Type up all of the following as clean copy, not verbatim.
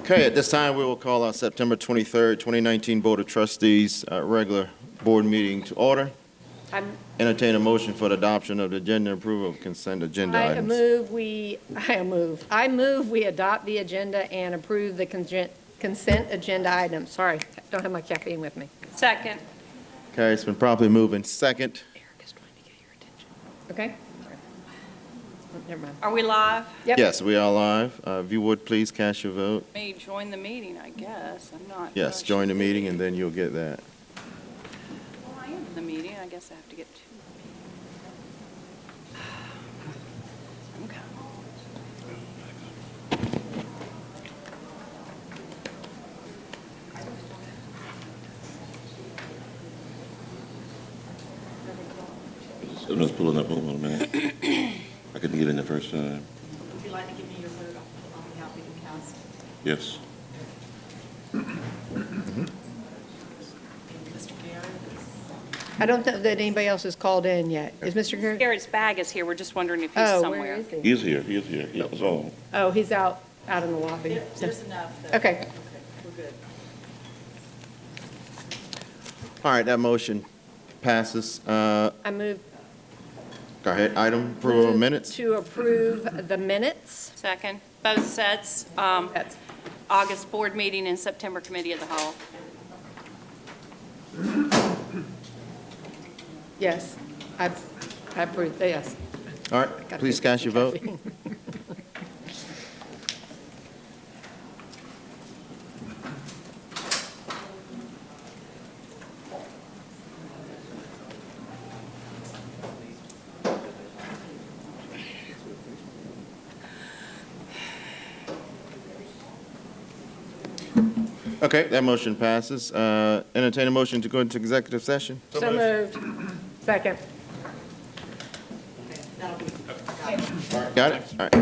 Okay, at this time, we will call our September 23rd, 2019 Board of Trustees regular board meeting to order. Entertain a motion for the adoption of the agenda and approval of consent agenda I items. move we adopt the agenda and approve the consent agenda items. Sorry, don't have my caffeine with me. Second. Okay, it's been properly moved in second. Erica's trying to get your attention. Okay? Oh, never mind. Are we live? Yep. Yes, we are live. If you would, please cast your vote. May join the meeting, I guess. I'm not. Yes, join the meeting, and then you'll get that. Well, I am in the meeting. I guess I have to get to the meeting. Okay. I'm just pulling up. Hold on a minute. I couldn't get in the first time. Would you like to give me your vote on behalf of the cast? Yes. Mr. Garrett is... I don't know that anybody else has called in yet. Is Mr. Garrett? Garrett's bag is here. We're just wondering if he's Oh, somewhere. where is he? He is here. He is here. That was all. Oh, he's out in the lobby. There's enough. Though. Okay. We're good. All right, that motion passes. I move Go ahead, item approval of minutes. to approve the minutes. Second. Both sets, That's August board meeting and September committee of the whole. yes. I approve. Yes. All right, please cast your vote. Okay, that motion passes. Entertain a motion to go into executive session. So moved. Second. Got it? All right.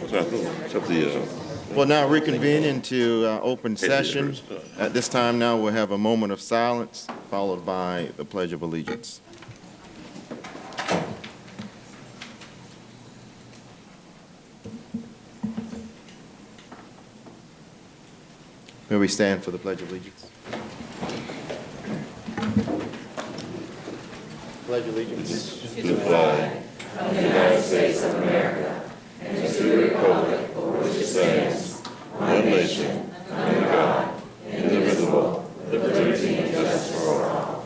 What's up the, We'll now reconvene into open session. At this time now, we'll have a moment of silence, followed by the Pledge of Allegiance. May we stand for the Pledge of Allegiance? Pledge allegiance. to the flag of the United States of America and to the republic for which it stands, one nation, under God, indivisible, with liberty and justice for all.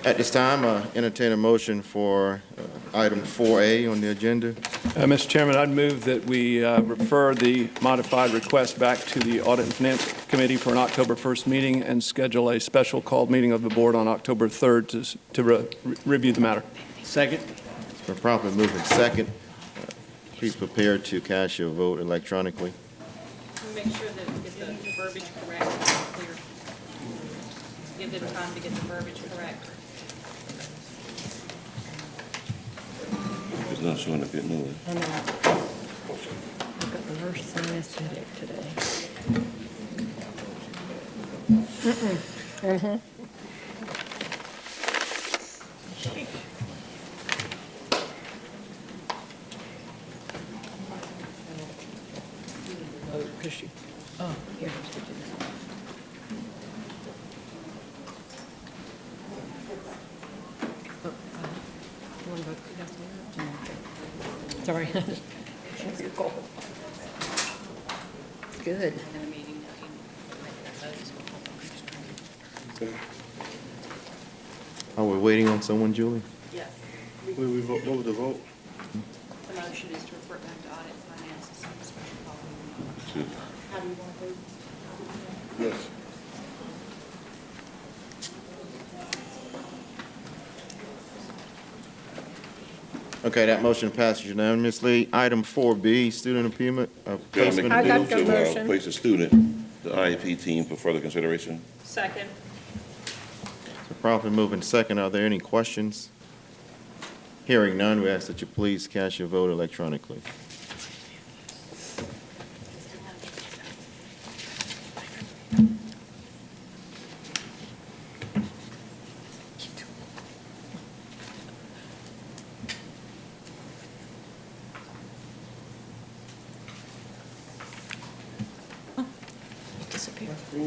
At this time, entertain a motion for item 4A on the agenda. Mr. Chairman, I'd move that we refer the modified request back to the Audit and Finance Committee for an October 1st meeting and schedule a special called meeting of the board on October 3rd to review the matter. Second. It's been properly moved in second. Please prepare to cast your vote electronically. Make sure that we get the verbiage correct, clear. Give them time to get the verbiage correct. It's not showing up yet, no. I know. I've got the worst sinus headache today. Oh, Christy. Oh, here. Sorry. You're cold. Good. Are we waiting on someone, Julie? Yes. What was the vote? The motion is to refer back to audit and finance as a special call. How do you want to vote? Yes. Okay, that motion passes unanimously. Item 4B, student appeasement, placement I got of the dues. motion. Place a student, the IEP team for further consideration. Second. So properly moving second. Are there any questions? Hearing none, we ask that you please cast your vote electronically. I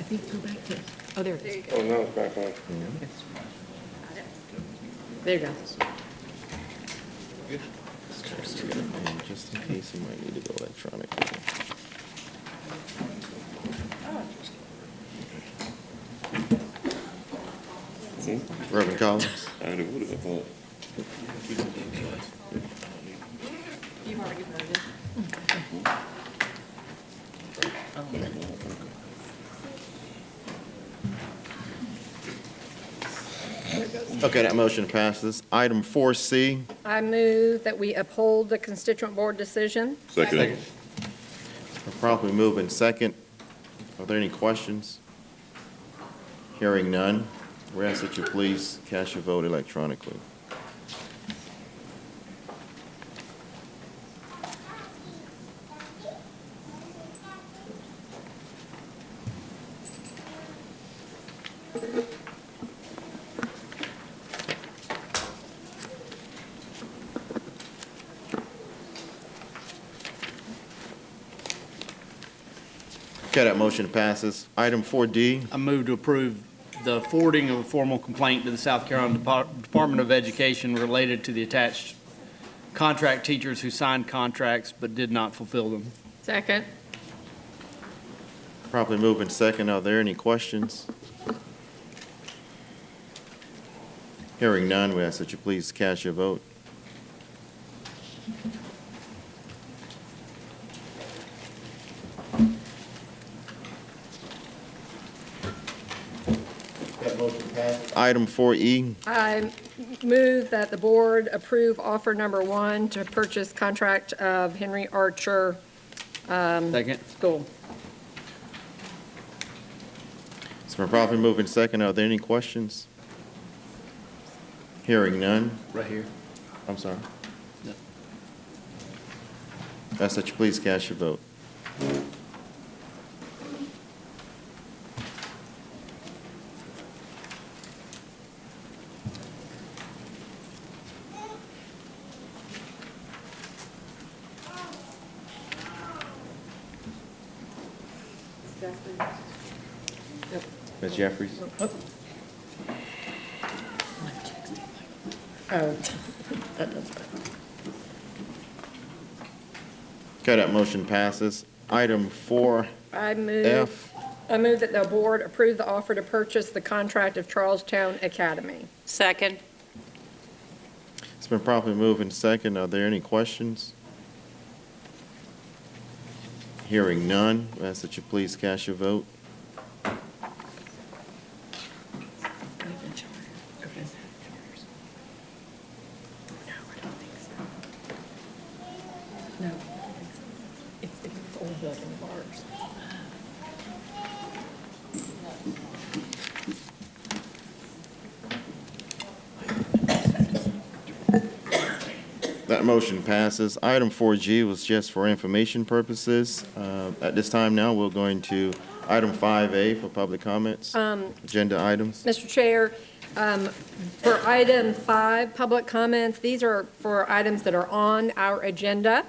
think go back to, oh, there it is. Oh, now it's back on. There you go. And just in case, you might need to go electronically. Reverend Collins? I already voted, I thought. You've already voted. Okay, that motion passes. Item 4C, I move that we uphold the constituent board decision. Second. properly moved in second. Are there any questions? Hearing none, we ask that you please cast your vote electronically. Okay, that motion passes. Item 4D, I move to approve the forwarding of a formal complaint to the South Carolina Department of Education related to the attached contract teachers who signed contracts but did not fulfill them. Second. properly moved in second. Are there any questions? Hearing none, we ask that you please cast your vote. Item 4E, I move that the board approve offer number 1 to purchase contract of Henry Archer Second. School. it's been properly moved in second. Are there any questions? Hearing none. Right here. I'm sorry. No. Ask that you please cast your vote. Ms. Jeffries? Oh, Okay, that motion passes. Item 4F, I move that the board approve the offer to purchase the contract of Charlestown Academy. Second. it's been properly moved in second. Are there any questions? Hearing none, I ask that you please cast your vote. No, it's the old building of ours. That motion passes. Item 4G was just for information purposes. At this time now, we're going to item 5A for public comments, agenda items. Mr. Chair, for item 5, public comments, these are for items that are on our agenda.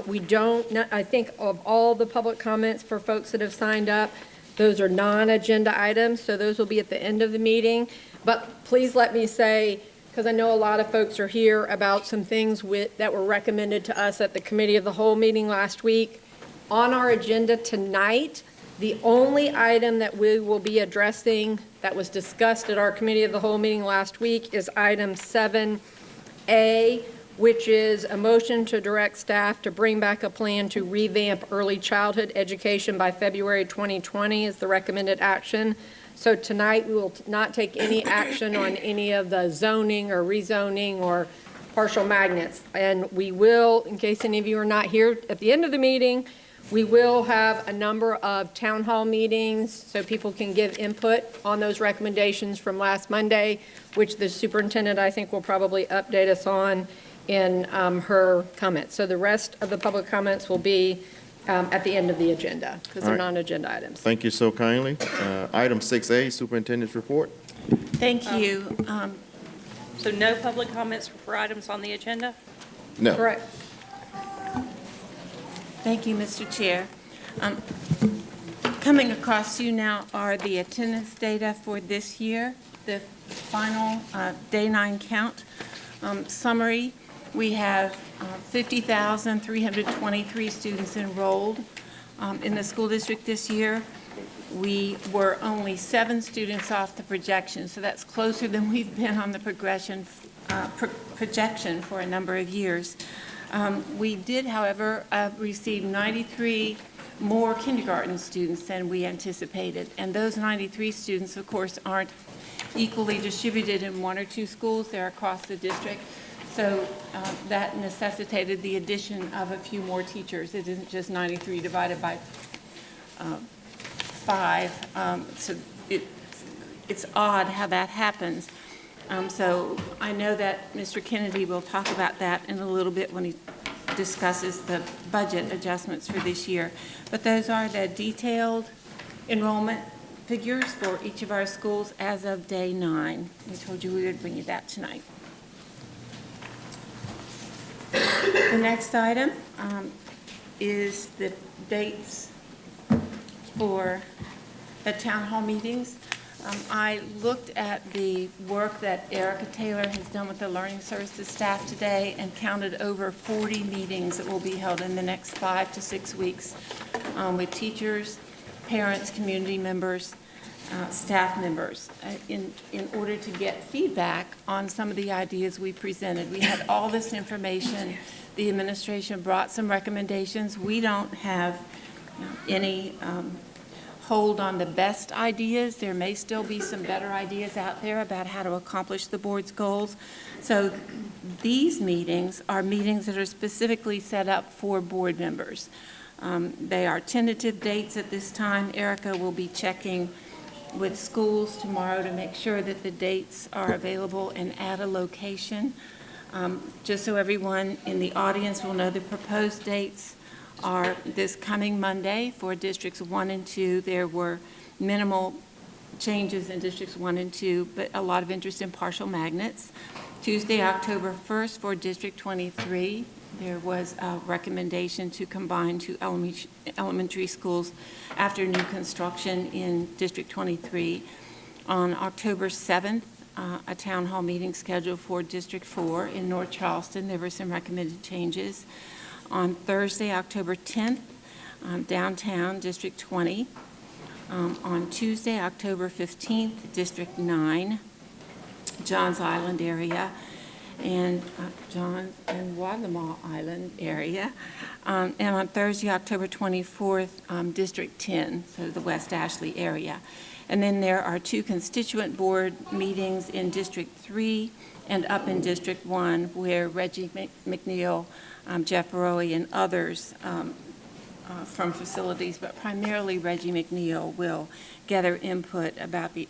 We don't, I think of all the public comments for folks that have signed up, those are non-agenda items, so those will be at the end of the meeting. But please let me say, because I know a lot of folks are here, about some things that were recommended to us at the Committee of the Whole meeting last week. On our agenda tonight, the only item that we will be addressing that was discussed at our Committee of the Whole meeting last week is item 7A, which is a motion to direct staff to bring back a plan to revamp early childhood education by February 2020 is the recommended action. So tonight, we will not take any action on any of the zoning or rezoning or partial magnets. And we will, in case any of you are not here at the end of the meeting, we will have a number of town hall meetings so people can give input on those recommendations from last Monday, which the superintendent, I think, will probably update us on in her comments. So the rest of the public comments will be at the end of the agenda, because they're All right. non-agenda items. Thank you so kindly. Item 6A, superintendent's report. Thank you. So no public comments for items on the agenda? No. Correct. Thank you, Mr. Chair. Coming across to you now are the attendance data for this year, the final day 9 count. Summary, we have 50,323 students enrolled in the school district this year. We were only 7 students off the projection, so that's closer than we've been on the projection for a number of years. We did, however, receive 93 more kindergarten students than we anticipated, and those 93 students, of course, aren't equally distributed in 1 or 2 schools. They're across the district, so that necessitated the addition of a few more teachers. It isn't just 93 divided by 5, so it's odd how that happens. So I know that Mr. Kennedy will talk about that in a little bit when he discusses the budget adjustments for this year. But those are the detailed enrollment figures for each of our schools as of day 9. We told you we would bring you that tonight. The next item is the dates for the town hall meetings. I looked at the work that Erica Taylor has done with the Learning Services staff today and counted over 40 meetings that will be held in the next 5 to 6 weeks with teachers, parents, community members, staff members, in order to get feedback on some of the ideas we presented. We had all this information. The administration brought some recommendations. We don't have any hold on the best ideas. There may still be some better ideas out there about how to accomplish the board's goals. So these meetings are meetings that are specifically set up for board members. They are tentative dates at this time. Erica will be checking with schools tomorrow to make sure that the dates are available and at a location. Just so everyone in the audience will know, the proposed dates are this coming Monday for districts 1 and 2. There were minimal changes in districts 1 and 2, but a lot of interest in partial magnets. Tuesday, October 1st for District 23, there was a recommendation to combine 2 elementary schools after new construction in District 23. On October 7th, a town hall meeting scheduled for District 4 in North Charleston. There were some recommended changes. On Thursday, October 10th, downtown, District 20. On Tuesday, October 15th, District 9, Johns Island area, and Johns and Wadlamaw Island area. And on Thursday, October 24th, District 10, so the West Ashley area. And then there are 2 constituent board meetings in District 3 and up in District 1 where Reggie McNeil, Jeff Baroe, and others from facilities, but primarily Reggie McNeil, will gather input about the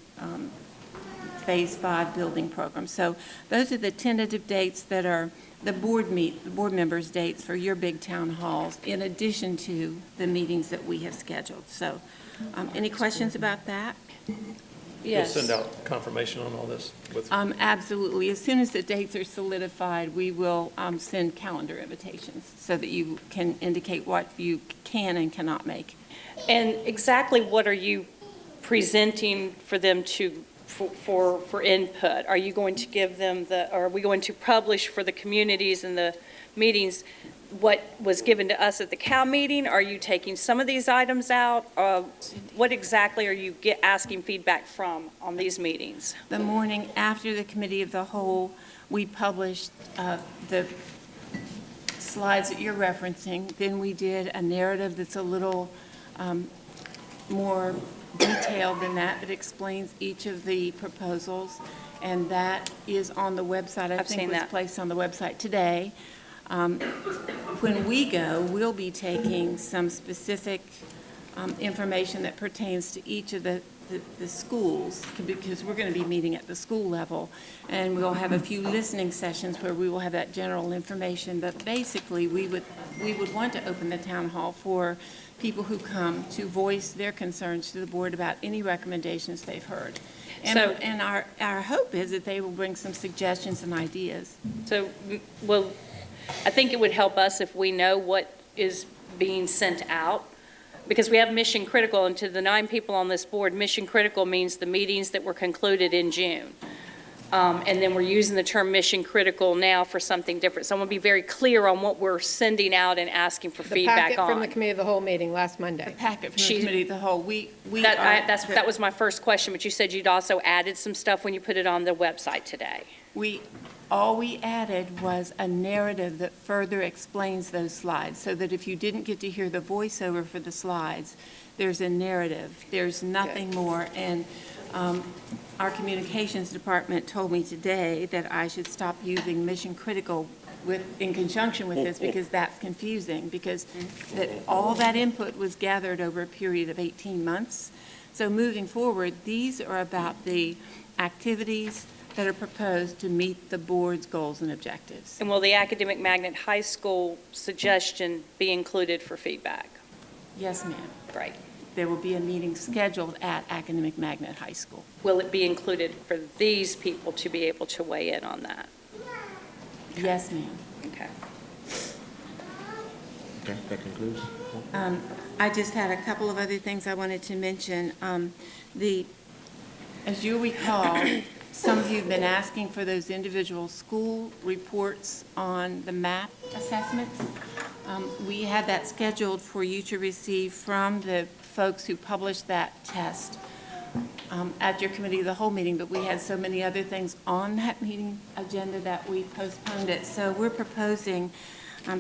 Phase 5 building program. So those are the tentative dates that are the board members' dates for your big town halls, in addition to the meetings that we have scheduled. So any questions about that? Yes. You'll send out confirmation on all this? Absolutely. As soon as the dates are solidified, we will send calendar invitations so that you can indicate what you can and cannot make. And exactly what are you presenting for them to, for input? Are you going to give them are we going to publish for the communities and the meetings what was given to us at the CAL meeting? Are you taking some of these items out? What exactly are you asking feedback from on these meetings? The morning after the committee of the whole, we published the slides that you're referencing. Then we did a narrative that's a little more detailed than that. It explains each of the proposals, and that is on the website. I think it was placed on the website today. When we go, we'll be taking some specific information that pertains to each of the schools, because we're going to be meeting at the school level, and we'll have a few listening sessions where we will have that general information. But basically, we would want to open the town hall for people who come to voice their concerns to the board about any recommendations they've heard. And our hope is that they will bring some suggestions and ideas. So, well, I think it would help us if we know what is being sent out. Because we have mission critical, and to the 9 people on this board, mission critical means the meetings that were concluded in June. And then we're using the term mission critical now for something different. So I want to be very clear on what we're sending out and asking for The feedback packet from the on. committee of the whole meeting last Monday. The packet from She- the committee of the whole, That was my first question, but you said you'd also added some stuff when you put it on the website today. All we added was a narrative that further explains those slides, so that if you didn't get to hear the voiceover for the slides, there's a narrative. There's nothing more. And our communications department told me today that I should stop using mission critical in conjunction with this, because that's confusing, because that all that input was gathered over a period of 18 months. So moving forward, these are about the activities that are proposed to meet the board's goals and objectives. And will the Academic Magnet High School suggestion be included for feedback? Yes, ma'am. Great. There will be a meeting scheduled at Academic Magnet High School. Will it be included for these people to be able to weigh in on that? Yes, ma'am. Okay. Okay, that concludes. I just had a couple of other things I wanted to mention. As you recall, some of you have been asking for those individual school reports on the MAP assessments. We had that scheduled for you to receive from the folks who published that test at your committee of the whole meeting, but we had so many other things on that meeting agenda that we postponed it. So we're proposing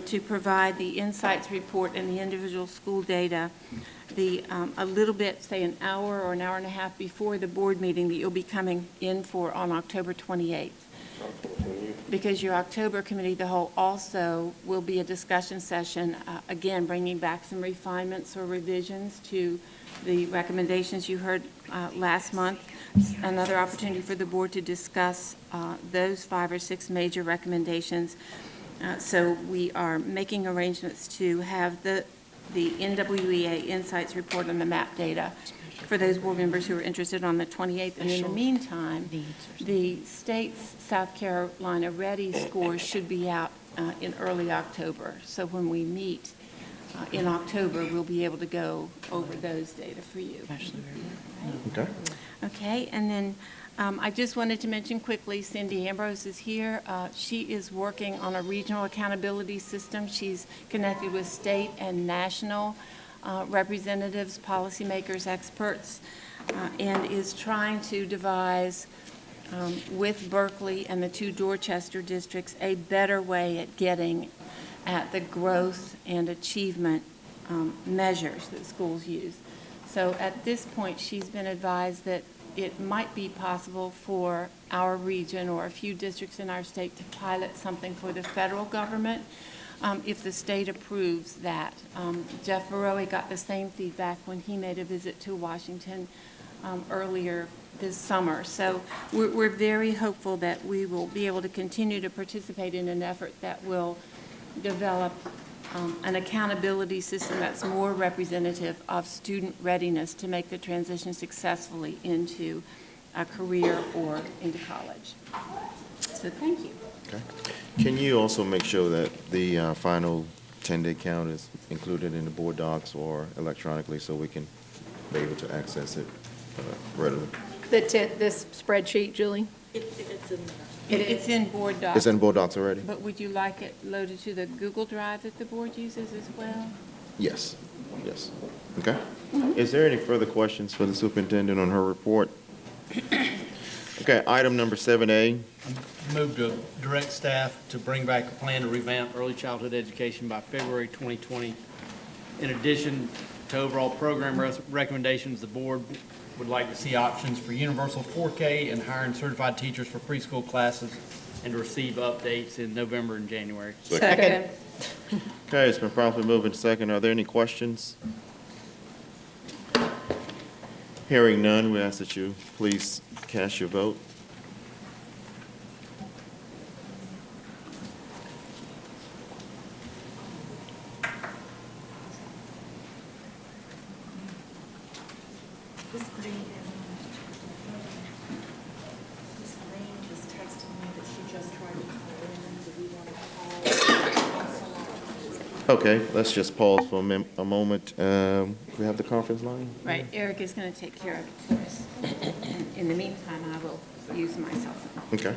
to provide the insights report and the individual school data a little bit, say an hour or an hour and a half before the board meeting that you'll be coming in for on October 28th. Because your October committee of the whole also will be a discussion session, again, bringing back some refinements or revisions to the recommendations you heard last month. Another opportunity for the board to discuss those 5 or 6 major recommendations. So we are making arrangements to have the NWEA Insights report on the MAP data for those board members who are interested on the 28th. And in the meantime, the state's South Carolina Ready scores should be out in early October. So when we meet in October, we'll be able to go over those data for you. Okay. Okay, and then I just wanted to mention quickly, Cindy Ambrose is here. She is working on a regional accountability system. She's connected with state and national representatives, policymakers, experts, and is trying to devise with Berkeley and the 2 Dorchester districts a better way at getting at the growth and achievement measures that schools use. So at this point, she's been advised that it might be possible for our region or a few districts in our state to pilot something for the federal government if the state approves that. Jeff Baroe got the same feedback when he made a visit to Washington earlier this summer. So we're very hopeful that we will be able to continue to participate in an effort that will develop an accountability system that's more representative of student readiness to make the transition successfully into a career or into college. So thank you. Okay. Can you also make sure that the final 10-day count is included in the board docs or electronically so we can be able to access it readily? This spreadsheet, Julie? It's in board docs. It's in board docs already? But would you like it loaded to the Google Drive that the board uses as well? Yes, yes. Okay. Is there any further questions for the superintendent on her report? Okay, item number 7A. Move to direct staff to bring back a plan to revamp early childhood education by February 2020. In addition to overall program recommendations, the board would like to see options for universal 4K and hiring certified teachers for preschool classes, and to receive updates in November and January. Second. Okay, it's been properly moved and second. Are there any questions? Hearing none, we ask that you please cast your vote. Miss Green just texted me that she just tried to call in. Do we want to call? Okay, let's just pause for a moment. We have the conference line? Right, Eric is going to take care of it for us. And in the meantime, I will use my cell phone. Okay.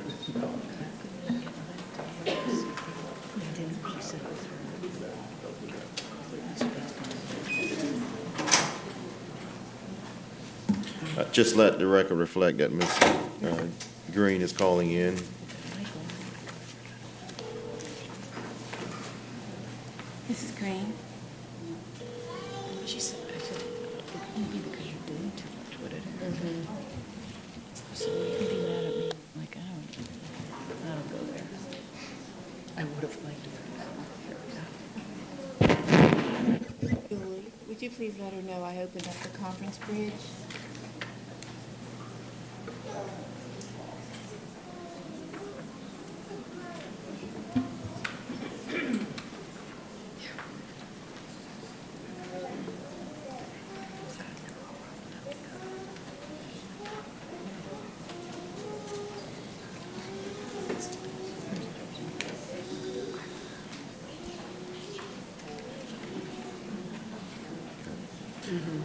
Just let the record reflect that Ms. Green is calling in. Mrs. Green? She said, I said, maybe because you're doing too much with it. So you can be mad at me, like, I don't go there. I would have liked to. Julie, would you please let her know I opened up the conference bridge?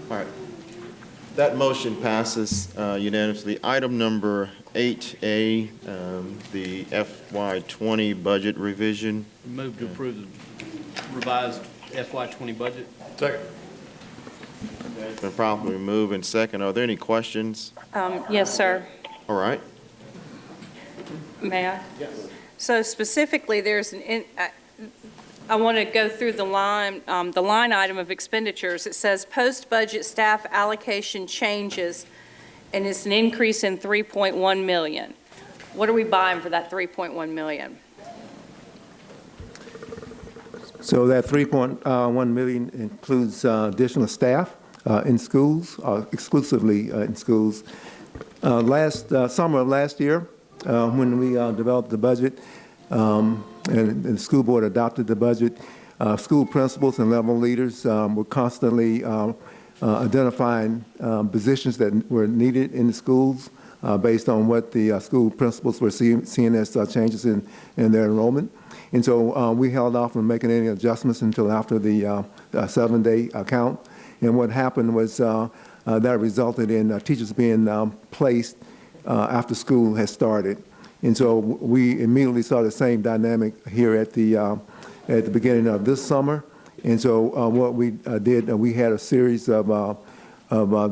All right. That motion passes unanimously. Item number 8A, the FY20 budget revision. Move to approve the revised FY20 budget. Second. It's been properly moved and second. Are there any questions? Yes, sir. All right. May I? Yes. So specifically, there's I want to go through the line item of expenditures. It says post-budget staff allocation changes, and it's an increase in 3.1 million. What are we buying for that 3.1 million? So that 3.1 million includes additional staff in schools, exclusively in schools. Last summer of last year, when we developed the budget, and the school board adopted the budget, school principals and level leaders were constantly identifying positions that were needed in the schools based on what the school principals were seeing as changes in their enrollment. And so we held off on making any adjustments until after the 7-day count. And what happened was that resulted in teachers being placed after school has started. And so we immediately saw the same dynamic here at the beginning of this summer. And so what we did, we had a series of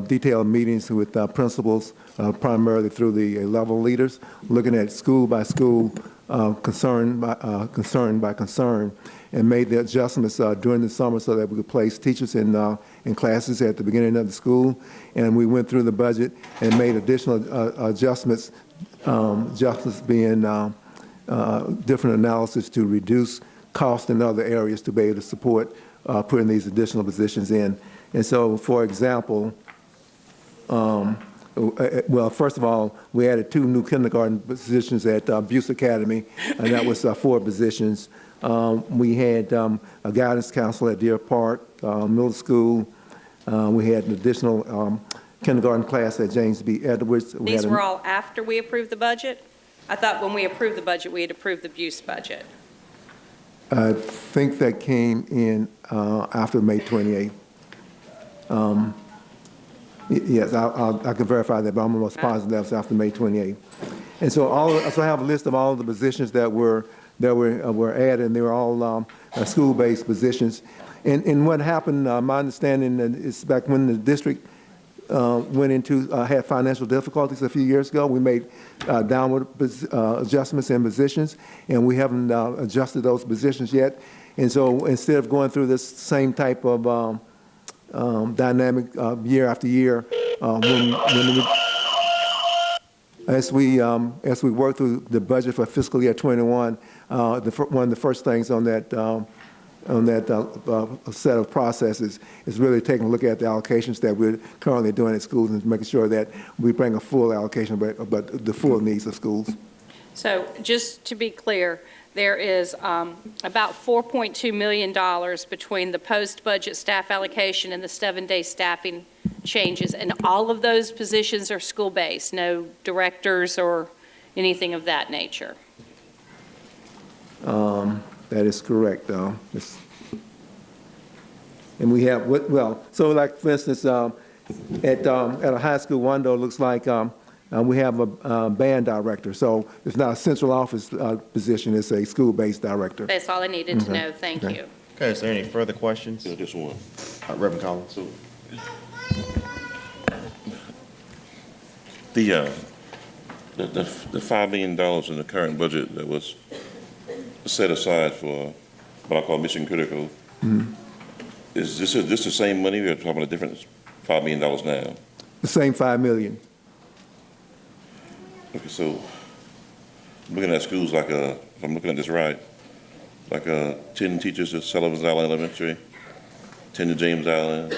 detailed meetings with principals, primarily through the level leaders, looking at school by school, concern by concern, and made the adjustments during the summer so that we could place teachers in classes at the beginning of the school. And we went through the budget and made additional adjustments. Justice being different analysis to reduce cost in other areas to be able to support putting these additional positions in. And so, for example, well, first of all, we added 2 new kindergarten positions at Buse Academy, and that was 4 positions. We had a guidance counselor at Deer Park Middle School. We had an additional kindergarten class at James B. Edwards. These were all after we approved the budget? I thought when we approved the budget, we had approved the Buse budget. I think that came in after May 28th. Yes, I can verify that, but I'm almost positive that's after May 28th. And so so I have a list of all of the positions that were added, and they were all school-based positions. And what happened, my understanding is back when the district had financial difficulties a few years ago, we made downward adjustments in positions, and we haven't adjusted those positions yet. And so instead of going through this same type of dynamic year after year, as we work through the budget for fiscal year 21, one of the first things on that set of processes is really taking a look at the allocations that we're currently doing at schools and making sure that we bring a full allocation, but the full needs of schools. So just to be clear, there is about $4.2 million between the post-budget staff allocation and the 7-day staffing changes, and all of those positions are school-based, no directors or anything of that nature. That is correct, though. And we have, well, so like, for instance, at a high school window, it looks like we have a band director. So it's not a central office position, it's a school-based director. That's all I needed to know. Thank Okay. you. Okay, is there any further questions? Yeah, just one. Reverend Collins? So, the $5 million in the current budget that was set aside for what I call mission critical, is this the same money? We're talking about a different $5 million now. The same 5 million. Okay, so looking at schools like, if I'm looking at this right, like 10 teachers at Sullivan's Island Elementary, 10 to James Island,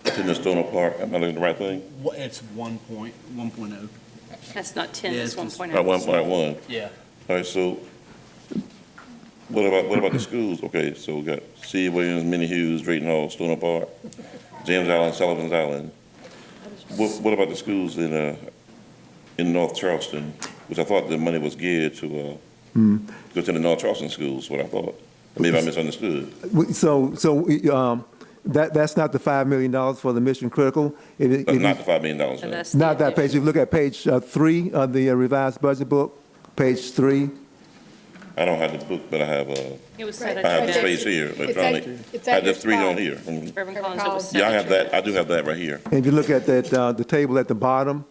10 to Stoner Park. Am I looking at the right thing? It's 1.0. That's not 10, Yeah, it's it's just- 1.0. 1.1. Yeah. All right, so what about the schools? Okay, so we got C. Williams, Minnie Hughes, Drayton Hall, Stoner Park, James Island, Sullivan's Island. What about the schools in North Charleston, which I thought the money was geared to go to the North Charleston schools, what I thought. Maybe I misunderstood. That's not the $5 million for the mission critical. That's not the $5 million, So right? that's the Not that page. If addition. you look at page 3 of the revised budget book, page 3. I don't have the book, but I have It was set I have the at, space here It's electronically. it's I at have the your 3 on spot. here. Mhm. Reverend Collins, it was set Yeah, I at have your that. I do have that right here. And if you look at that, the table at the bottom,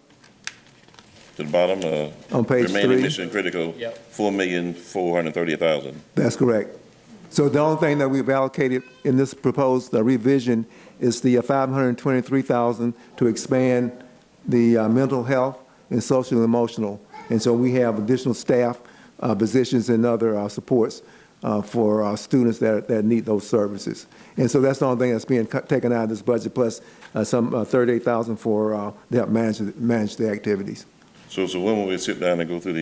To the bottom, On page remaining 3. mission critical, Yep. $4,430,000. that's correct. So the only thing that we've allocated in this proposed revision is the $523,000 to expand the mental health and social and emotional. And so we have additional staff positions and other supports for students that need those services. And so that's the only thing that's being taken out of this budget, plus some $38,000 for to help manage the activities. So when will we sit down and go through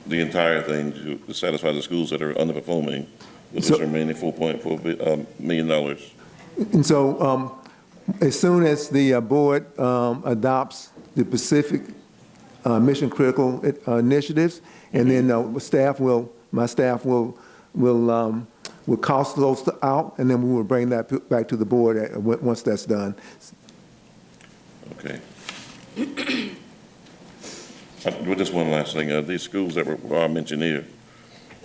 the entire thing to satisfy the schools that are underperforming with this remaining $4.4 million? And so as soon as the board adopts the specific mission critical initiatives, and then my staff will cost those out, and then we will bring that back to the board once that's done. Okay. With just one last thing, these schools that are mentioned here,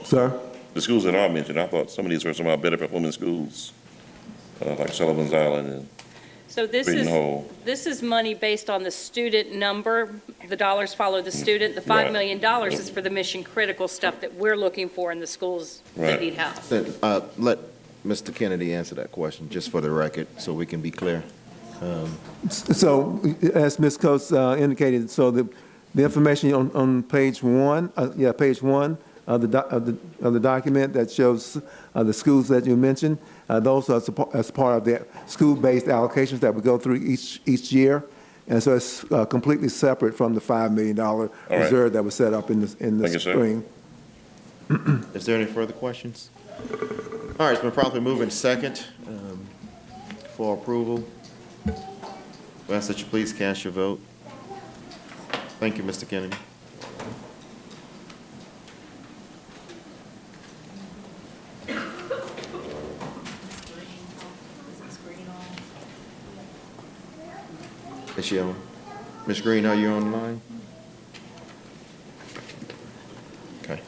Sir? the schools that are mentioned, I thought some of these were some of our better performing schools, like Sullivan's Island and so Drayton Hall. this is money based on the student number. The dollars follow the student. The $5 Right. million is for the mission critical stuff that we're looking for in the schools that Right. need help. Then, let Mr. Kennedy answer that question, just for the record, so we can be clear. So as Ms. Coates indicated, so the information on page 1, page 1 of the document that shows the schools that you mentioned, those are as part of the school-based allocations that we go through each year. And so it's completely separate from the $5 million right. reserve that was set up in the Thank you, sir. spring. Is there any further questions? All right, it's been properly moved in second for approval. We ask that you please cast your vote. Thank you, Mr. Kennedy. Is she on? Ms. Green, are you on the line? Okay.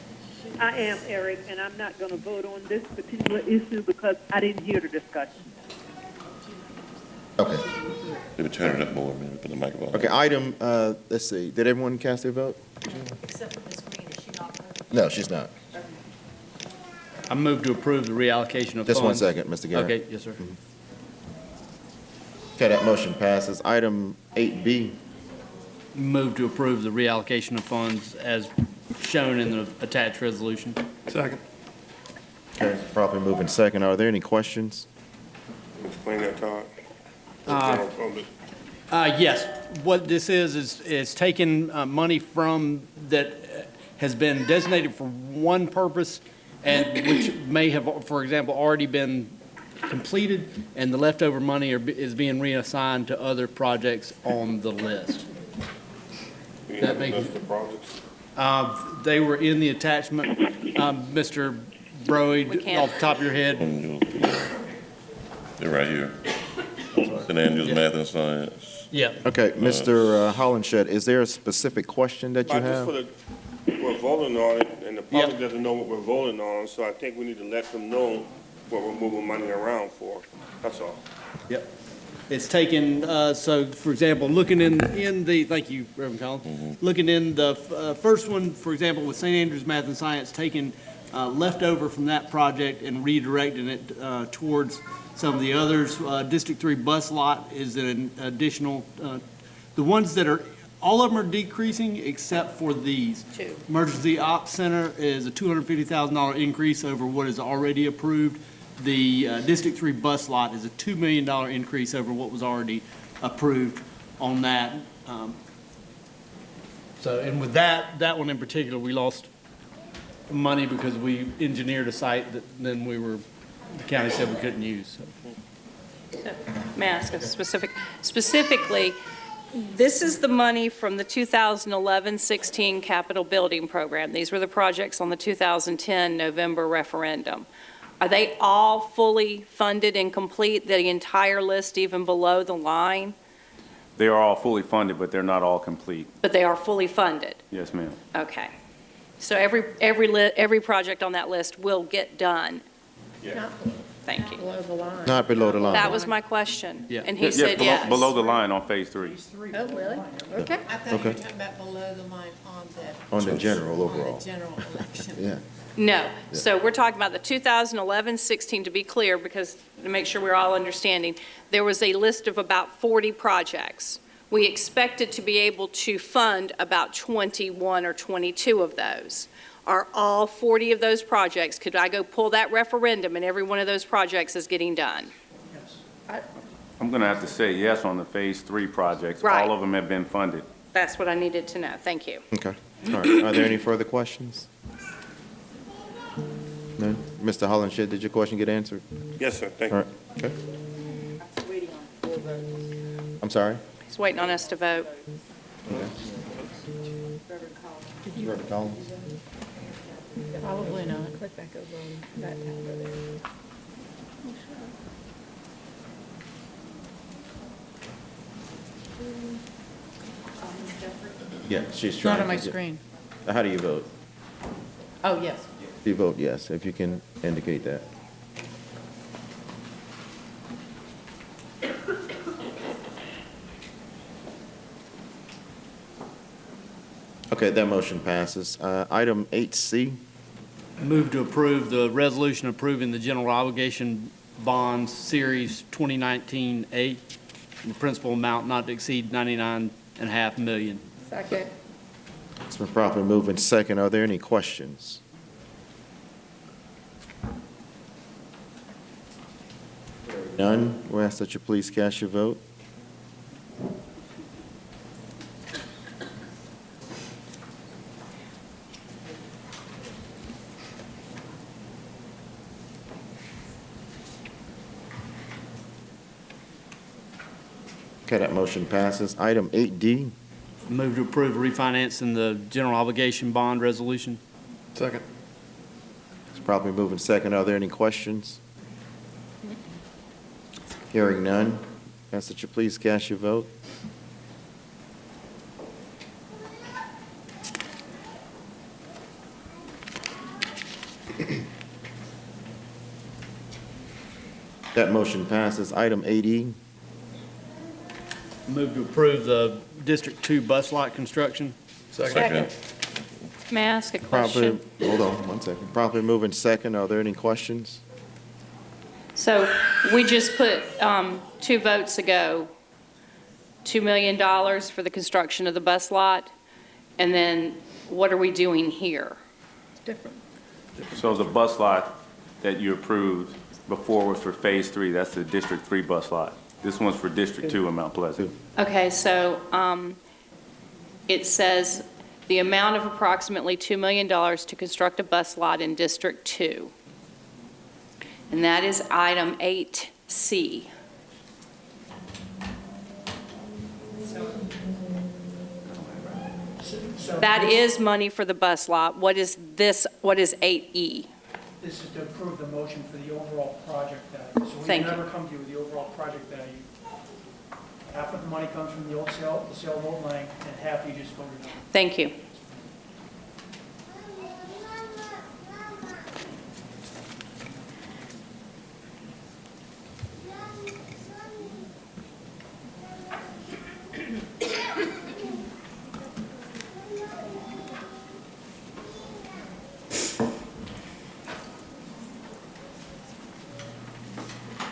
I am, Eric, and I'm not going to vote on this particular issue because I didn't hear the discussion. Okay. Maybe turn it up more, maybe put the microphone. Okay, item, let's see, did everyone cast their vote? Except for Ms. Green, is she not voting? No, she's not. I move to approve the reallocation of funds. Just one second, Mr. Garrett. Okay, yes, sir. Okay, that motion passes. Item 8B. Move to approve the reallocation of funds as shown in the attached resolution. Second. Okay, properly moving second. Are there any questions? Explain that, Todd. Yes, what this is taking money from that has been designated for one purpose and which may have, for example, already been completed, and the leftover money is being reassigned to other projects on the list. That makes, they were in the attachment. Mr. Broyd, We can't. off the top of your head. They're right here. St. Andrews Math and Science. Yeah. Okay, Mr. Hollenshed, is there a specific question that you Just have? for the, we're voting on it, and the public Yep. doesn't know what we're voting on, so I think we need to let them know what we're moving money around for. That's all. Yep. It's taken, so for example, looking in the, thank you, Reverend Collins. Looking in the first one, for example, with St. Andrews Math and Science, taking leftover from that project and redirecting it towards some of the others. District 3 bus lot is an additional, the ones that are, all of them are decreasing except for these. Two. Emergency Ops Center is a $250,000 increase over what is already approved. The District 3 bus lot is a $2 million increase over what was already approved on that. So, and with that one in particular, we lost money because we engineered a site that then the county said we couldn't use. So. May I ask a specifically, this is the money from the 2011-16 capital building program. These were the projects on the 2010 November referendum. Are they all fully funded and complete, the entire list even below the line? They are all fully funded, but they're not all complete. But they are fully funded? Yes, ma'am. Okay. So every project on that list will get done? Not Thank you. below the line. Not below the line. That was my question. Yeah. And he said yes. Below the line on phase 3. Oh, really? Okay. I thought you were Okay. talking about below the line On the general on overall. the general election. Yeah. No. So we're talking about the 2011-16, to be clear, because to make sure we're all understanding, there was a list of about 40 projects. We expected to be able to fund about 21 or 22 of those. Are all 40 of those projects, could I go pull that referendum and every one of those projects is getting done? I'm going to have to say yes on the phase 3 projects. Right. All of them have been funded. That's what I needed to know. Thank you. Okay. All right. Are there any further questions? No? Mr. Hollenshed, did your question get answered? Yes, sir, thank All you. right. Okay. I'm sorry? He's waiting on us to vote. Reverend Collins? Probably not. Click back over on that tab over there. Yeah, she's It's trying. not on my to get- screen. How do you vote? Oh, yes. You vote yes, if you can indicate that. Okay, that motion passes. Item 8C, Move to approve the resolution approving the general obligation bonds series 2019A, the principal amount not to exceed $99.5 million. Second. it's been properly moved in second. Are there any questions? None. We ask that you please cast your vote. Okay, that motion passes. Item 8D, Move to approve refinancing the general obligation bond resolution. Second. it's properly moved in second. Are there any questions? Hearing none. Ask that you please cast your vote. That motion passes. Item 8E, Move to approve the District 2 bus lot construction. Second. May I ask a properly, question? hold on one second. Properly moved in second. Are there any questions? So we just put 2 votes ago, $2 million for the construction of the bus lot, and then what are we doing here? It's different. So the bus lot that you approved before was for phase 3. That's the District 3 bus lot. This one's for District 2 in Mount Pleasant. Okay, so it says the amount of approximately $2 million to construct a bus lot in District 2. And that is item 8C. That is money for the bus lot. What is this, what is 8E? This is to approve the motion for the overall project value. So we Thank you. never come to you with the overall project value. Half of the money comes from the old sale, the sale of old land, and half you just voted on. Thank you.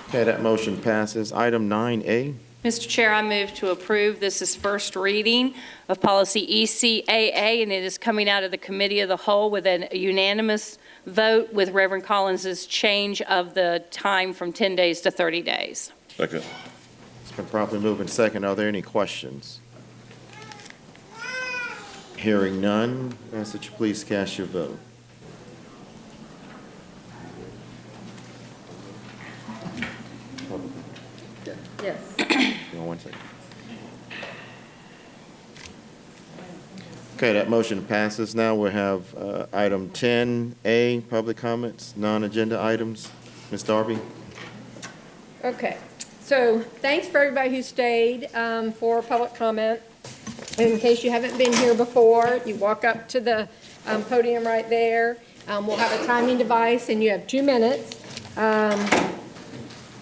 Okay, that motion passes. Item 9A. Mr. Chair, I move to approve. This is first reading of policy ECAA, and it is coming out of the Committee of the Whole with a unanimous vote with Reverend Collins's change of the time from 10 days to 30 days. Second. It's been properly moved and second. Are there any questions? Hearing none, ask that you please cast your vote. Yes. Hang on one second. Okay, that motion passes. Now we have item 10A, public comments, non-agenda items. Ms. Darby? Okay, so thanks for everybody who stayed for public comment. In case you haven't been here before, you walk up to the podium right there. We'll have a timing device, and you have 2 minutes.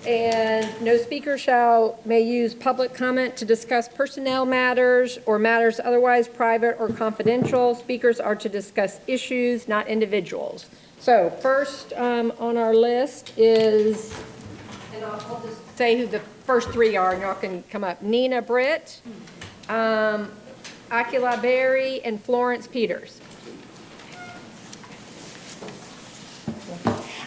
And no speaker may use public comment to discuss personnel matters or matters otherwise private or confidential. Speakers are to discuss issues, not individuals. So first on our list is, and I'll just say who the first 3 are, and y'all can come up. Nina Britt, Akila Berry, and Florence Peters.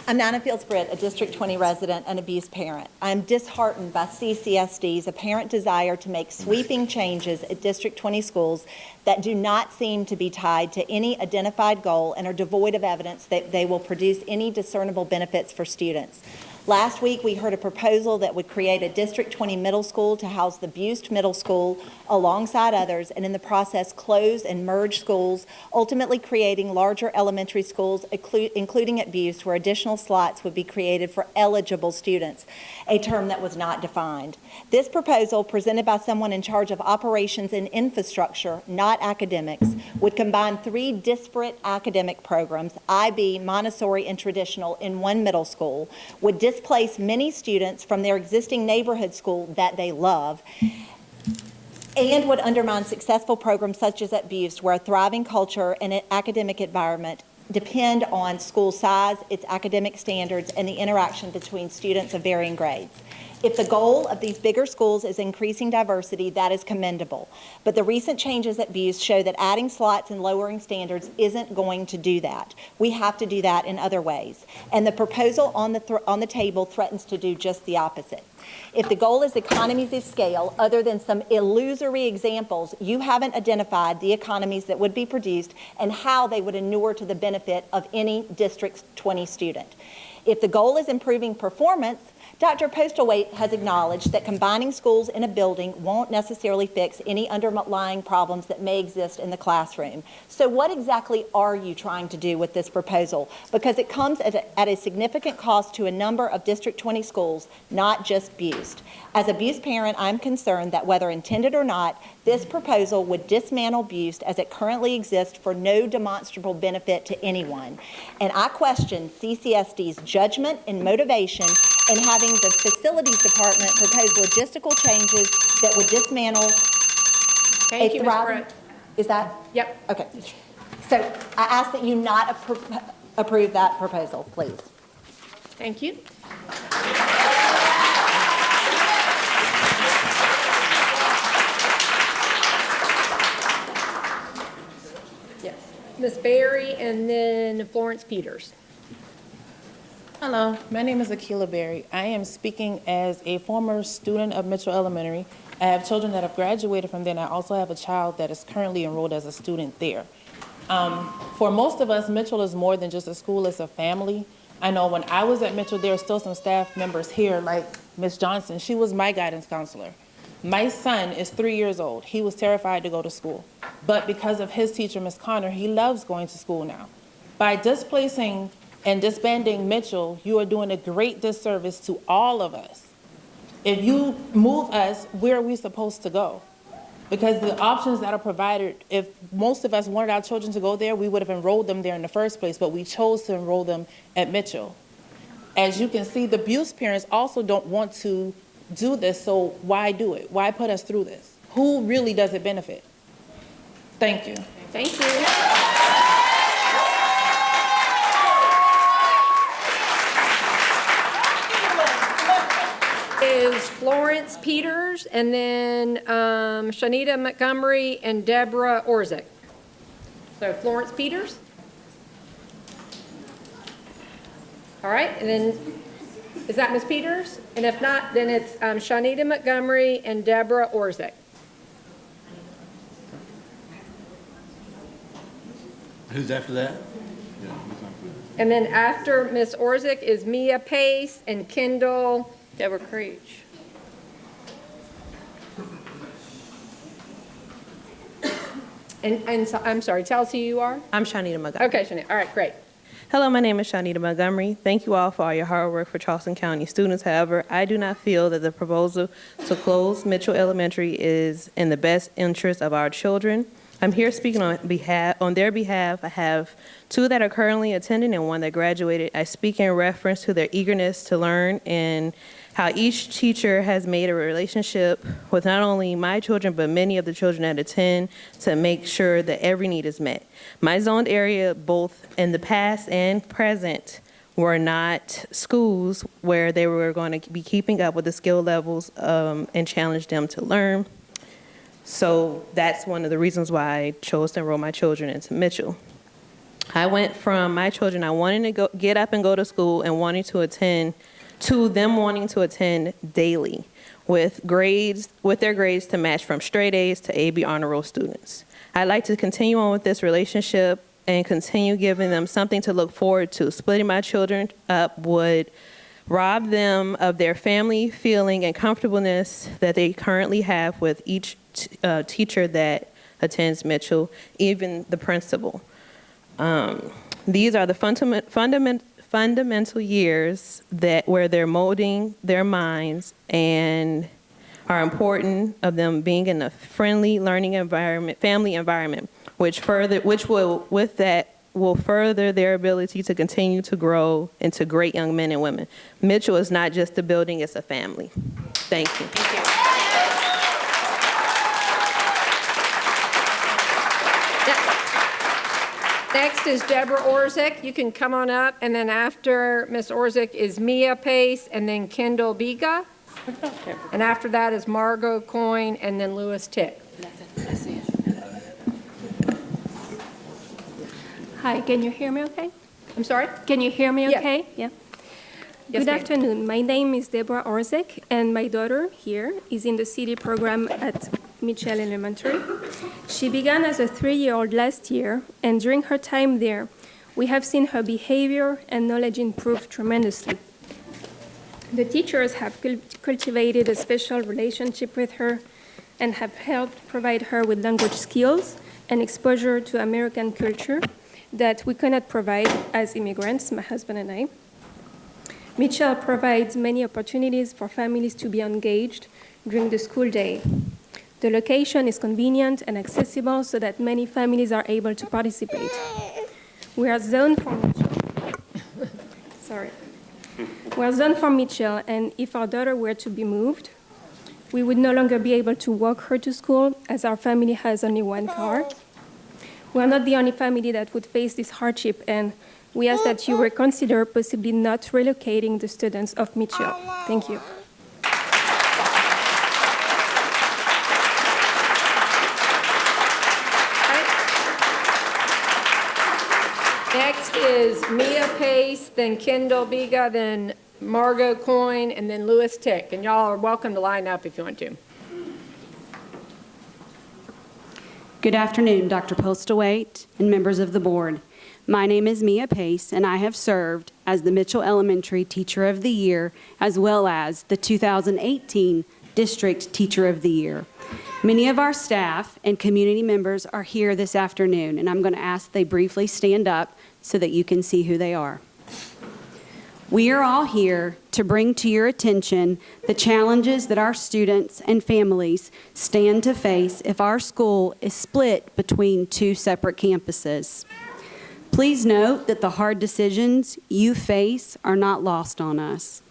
I'm Nana Fields-Britt, a District 20 resident and abused parent. I'm disheartened by CCSD's apparent desire to make sweeping changes at District 20 schools that do not seem to be tied to any identified goal and are devoid of evidence that they will produce any discernible benefits for students. Last week, we heard a proposal that would create a District 20 middle school to house the Buist Middle School alongside others, and in the process close and merge schools, ultimately creating larger elementary schools, including at Buist, where additional slots would be created for eligible students, a term that was not defined. This proposal, presented by someone in charge of operations and infrastructure, not academics, would combine 3 disparate academic programs, IB, Montessori, and traditional, in one middle school, would displace many students from their existing neighborhood school that they love, and would undermine successful programs such as at Buist, where a thriving culture and an academic environment depend on school size, its academic standards, and the interaction between students of varying grades. If the goal of these bigger schools is increasing diversity, that is commendable. But the recent changes at Buist show that adding slots and lowering standards isn't going to do that. We have to do that in other ways. And the proposal on the table threatens to do just the opposite. If the goal is economies of scale, other than some illusory examples, you haven't identified the economies that would be produced and how they would inure to the benefit of any District 20 student. If the goal is improving performance, Dr. Postlethwaite has acknowledged that combining schools in a building won't necessarily fix any underlying problems that may exist in the classroom. So what exactly are you trying to do with this proposal? Because it comes at a significant cost to a number of District 20 schools, not just Buist. As a Buist parent, I'm concerned that whether intended or not, this proposal would dismantle Buist as it currently exists for no demonstrable benefit to anyone. And I question CCSD's judgment and motivation in having the facilities department propose logistical changes that would dismantle Thank you, Ms. thriving. Britt. Is that? Yep. Okay. So I ask that you not approve that proposal, please. Thank you. Yes. Ms. Berry and then Florence Peters. Hello, my name is Akila Berry. I am speaking as a former student of Mitchell Elementary. I have children that have graduated from there, and I also have a child that is currently enrolled as a student there. For most of us, Mitchell is more than just a school, it's a family. I know when I was at Mitchell, there are still some staff members here, like Ms. Johnson. She was my guidance counselor. My son is 3 years old. He was terrified to go to school. But because of his teacher, Ms. Connor, he loves going to school now. By displacing And disbanding Mitchell, you are doing a great disservice to all of us. If you move us, where are we supposed to go? Because the options that are provided, if most of us wanted our children to go there, we would have enrolled them there in the first place, but we chose to enroll them at Mitchell. As you can see, the abused parents also don't want to do this, so why do it? Why put us through this? Who really does it benefit? Thank you. Thank you. Is Florence Peters, and then Shanita Montgomery and Deborah Orzick. So Florence Peters. All right, and then, is that Ms. Peters? And if not, then it's Shanita Montgomery and Deborah Orzick. Who's after that? And then after Ms. Orzick is Mia Pace and Kendall Deborah Creech. And so, I'm sorry, tell us who you are. I'm Shanita Montgomery. Okay, Shanita, all right, great. Hello, my name is Shanita Montgomery. Thank you all for all your hard work for Charleston County students. However, I do not feel that the proposal to close Mitchell Elementary is in the best interest of our children. I'm here speaking on their behalf. I have two that are currently attending and one that graduated. I speak in reference to their eagerness to learn and how each teacher has made a relationship with not only my children, but many of the children that attend to make sure that every need is met. My zoned area, both in the past and present, were not schools where they were going to be keeping up with the skill levels and challenge them to learn. So that's one of the reasons why I chose to enroll my children into Mitchell. I went from my children, I wanted to get up and go to school and wanting to attend, to them wanting to attend daily with their grades to match from straight A's to AB honor roll students. I'd like to continue on with this relationship and continue giving them something to look forward to. Splitting my children up would rob them of their family feeling and comfortableness that they currently have with each teacher that attends Mitchell, even the principal. These are the fundamental years where they're molding their minds and are important of them being in a friendly learning environment, family environment, will further their ability to continue to grow into great young men and women. Mitchell is not just a building, it's a family. Thank you. Thank you. Next is Deborah Orzick. You can come on up, and then after Ms. Orzick is Mia Pace, and then Kendall Biga. And after that is Margot Coyne, and then Lewis Tick. Hi, can you hear me okay? I'm sorry? Can you hear me Yeah. okay? Yeah. Yes, Good ma'am. afternoon. My name is Deborah Orzick, and my daughter here is in the CD program at Mitchell Elementary. She began as a 3-year-old last year, and during her time there, we have seen her behavior and knowledge improve tremendously. The teachers have cultivated a special relationship with her and have helped provide her with language skills and exposure to American culture that we cannot provide as immigrants, my husband and I. Mitchell provides many opportunities for families to be engaged during the school day. The location is convenient and accessible so that many families are able to participate. We are zoned for Mitchell. Sorry. We are zoned for Mitchell, and if our daughter were to be moved, we would no longer be able to walk her to school as our family has only one car. We are not the only family that would face this hardship, and we ask that you reconsider possibly not relocating the students of Mitchell. Thank you. Next is Mia Pace, then Kendall Biga, then Margot Coyne, and then Lewis Tick. And y'all are welcome to line up if you want to. Good afternoon, Dr. Postlewaite and members of the board. My name is Mia Pace, and I have served as the Mitchell Elementary Teacher of the Year, as well as the 2018 District Teacher of the Year. Many of our staff and community members are here this afternoon, and I'm going to ask they briefly stand up so that you can see who they are. We are all here to bring to your attention the challenges that our students and families stand to face if our school is split between two separate campuses. Please note that the hard decisions you face are not lost on us.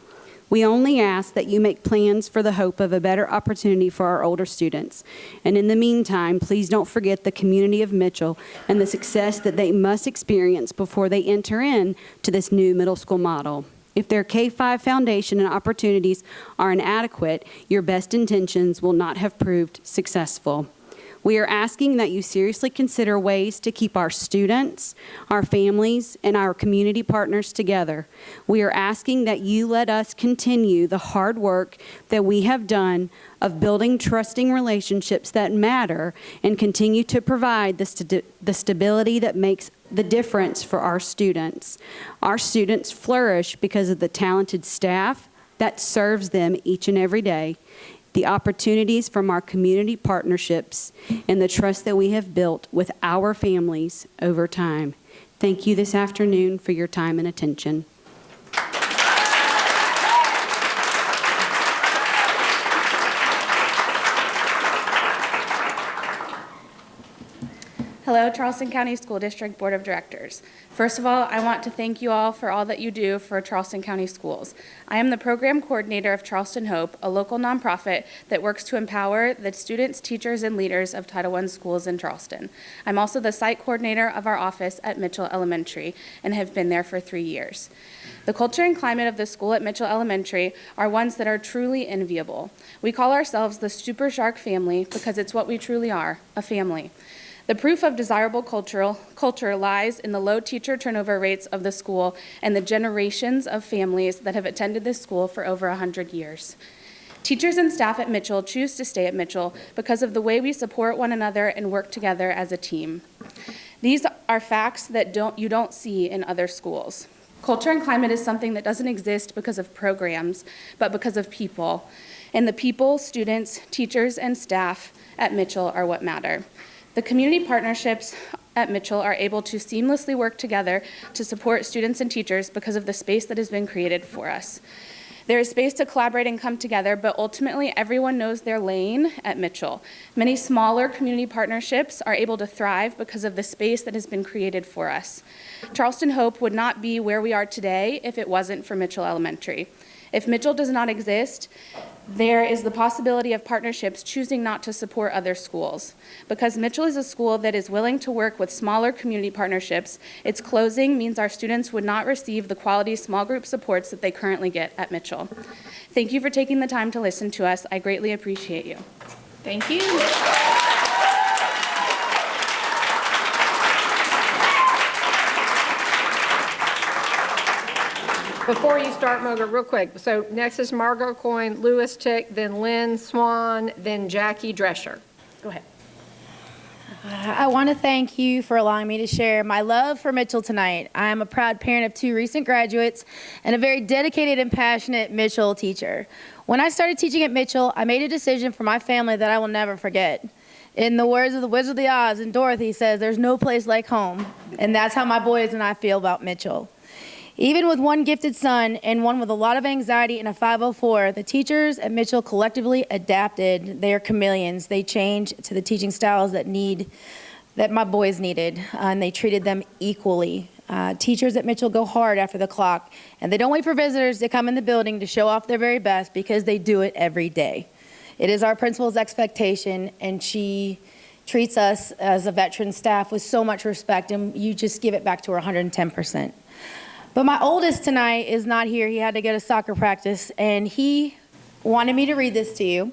We only ask that you make plans for the hope of a better opportunity for our older students. And in the meantime, please don't forget the community of Mitchell and the success that they must experience before they enter in to this new middle school model. If their K-5 foundation and opportunities are inadequate, your best intentions will not have proved successful. We are asking that you seriously consider ways to keep our students, our families, and our community partners together. We are asking that you let us continue the hard work that we have done of building trusting relationships that matter and continue to provide the stability that makes the difference for our students. Our students flourish because of the talented staff that serves them each and every day, the opportunities from our community partnerships, and the trust that we have built with our families over time. Thank you this afternoon for your time and attention. Hello, Charleston County School District Board of Directors. First of all, I want to thank you all for all that you do for Charleston County Schools. I am the program coordinator of Charleston Hope, a local nonprofit that works to empower the students, teachers, and leaders of Title I schools in Charleston. I'm also the site coordinator of our office at Mitchell Elementary and have been there for 3 years. The culture and climate of the school at Mitchell Elementary are ones that are truly enviable. We call ourselves the Super Shark family because it's what we truly are, a family. The proof of desirable culture lies in the low teacher turnover rates of the school and the generations of families that have attended this school for over 100 years. Teachers and staff at Mitchell choose to stay at Mitchell because of the way we support one another and work together as a team. These are facts that you don't see in other schools. Culture and climate is something that doesn't exist because of programs, but because of people. And the people, students, teachers, and staff at Mitchell are what matter. The community partnerships at Mitchell are able to seamlessly work together to support students and teachers because of the space that has been created for us. There is space to collaborate and come together, but ultimately everyone knows their lane at Mitchell. Many smaller community partnerships are able to thrive because of the space that has been created for us. Charleston Hope would not be where we are today if it wasn't for Mitchell Elementary. If Mitchell does not exist, there is the possibility of partnerships choosing not to support other schools. Because Mitchell is a school that is willing to work with smaller community partnerships, its closing means our students would not receive the quality small group supports that they currently get at Mitchell. Thank you for taking the time to listen to us. I greatly appreciate you. Thank you. Before you start, Margaret, real quick. So next is Margot Coyne, Louis Tick, then Lynn Swan, then Jackie Drescher. Go ahead. I want to thank you for allowing me to share my love for Mitchell tonight. I am a proud parent of 2 recent graduates and a very dedicated and passionate Mitchell teacher. When I started teaching at Mitchell, I made a decision for my family that I will never forget. In the words of the Wizard of Oz, and Dorothy says, there's no place like home. And that's how my boys and I feel about Mitchell. Even with one gifted son and one with a lot of anxiety and a 504, the teachers at Mitchell collectively adapted. They are chameleons. They changed to the teaching styles that my boys needed, and they treated them equally. Teachers at Mitchell go hard after the clock, and they don't wait for visitors to come in the building to show off their very best because they do it every day. It is our principal's expectation, and she treats us as a veteran staff with so much respect, and you just give it back to her 110%. But my oldest tonight is not here. He had to go to soccer practice, and he wanted me to read this to you.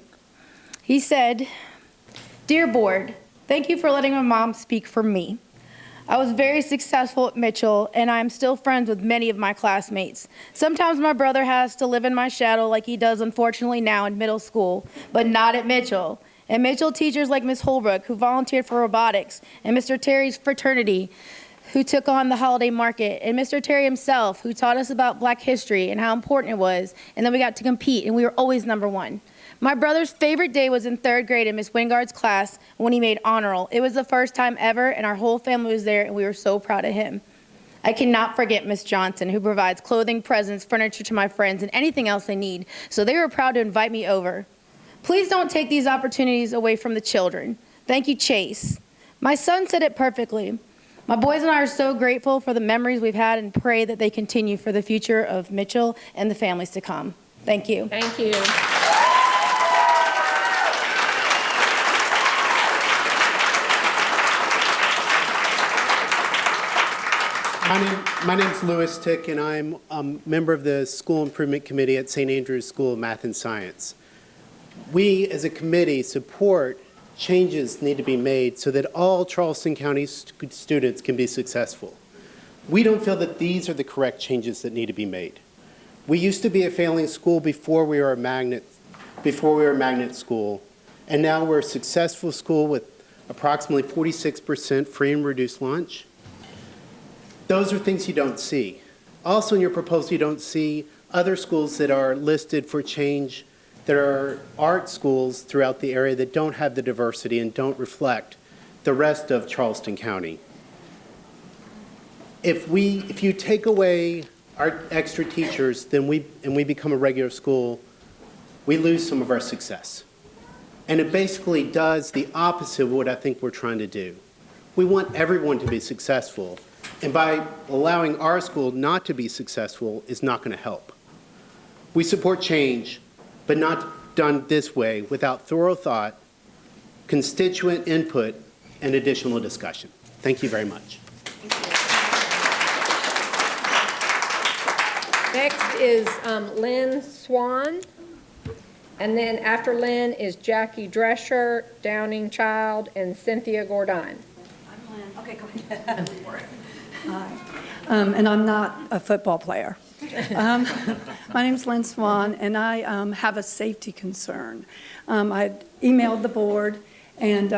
He said, "Dear board, thank you for letting my mom speak for me. I was very successful at Mitchell, and I'm still friends with many of my classmates. Sometimes my brother has to live in my shadow like he does unfortunately now in middle school, but not at Mitchell. And Mitchell teachers like Ms. Holbrook, who volunteered for robotics, and Mr. Terry's fraternity, who took on the holiday market, and Mr. Terry himself, who taught us about Black history and how important it was, and then we got to compete, and we were always number one. My brother's favorite day was in 3rd grade in Miss Wingard's class when he made honor roll. It was the first time ever, and our whole family was there, and we were so proud of him. I cannot forget Miss Johnson, who provides clothing, presents, furniture to my friends, and anything else they need, so they were proud to invite me over. Please don't take these opportunities away from the children. Thank you, Chase. My son said it perfectly. My boys and I are so grateful for the memories we've had and pray that they continue for the future of Mitchell and the families to come. Thank you. Thank you. My name's Louis Tick, and I'm a member of the School Improvement Committee at St. Andrew's School of Math and Science. We, as a committee, support changes need to be made so that all Charleston County students can be successful. We don't feel that these are the correct changes that need to be made. We used to be a failing school before we were a magnet school, and now we're a successful school with approximately 46% free and reduced lunch. Those are things you don't see. Also in your proposal, you don't see other schools that are listed for change. There are art schools throughout the area that don't have the diversity and don't reflect the rest of Charleston County. If you take away our extra teachers and we become a regular school, we lose some of our success. And it basically does the opposite of what I think we're trying to do. We want everyone to be successful, and by allowing our school not to be successful is not going to help. We support change, but not done this way without thorough thought, constituent input, and additional discussion. Thank you very much. Next is Lynn Swan, and then after Lynn is Jackie Drescher, Downing Child, and Cynthia Gordine. I'm Lynn. Okay, go ahead. Hi. And I'm not a football player. My name's Lynn Swan, and I have a safety concern. I emailed the board and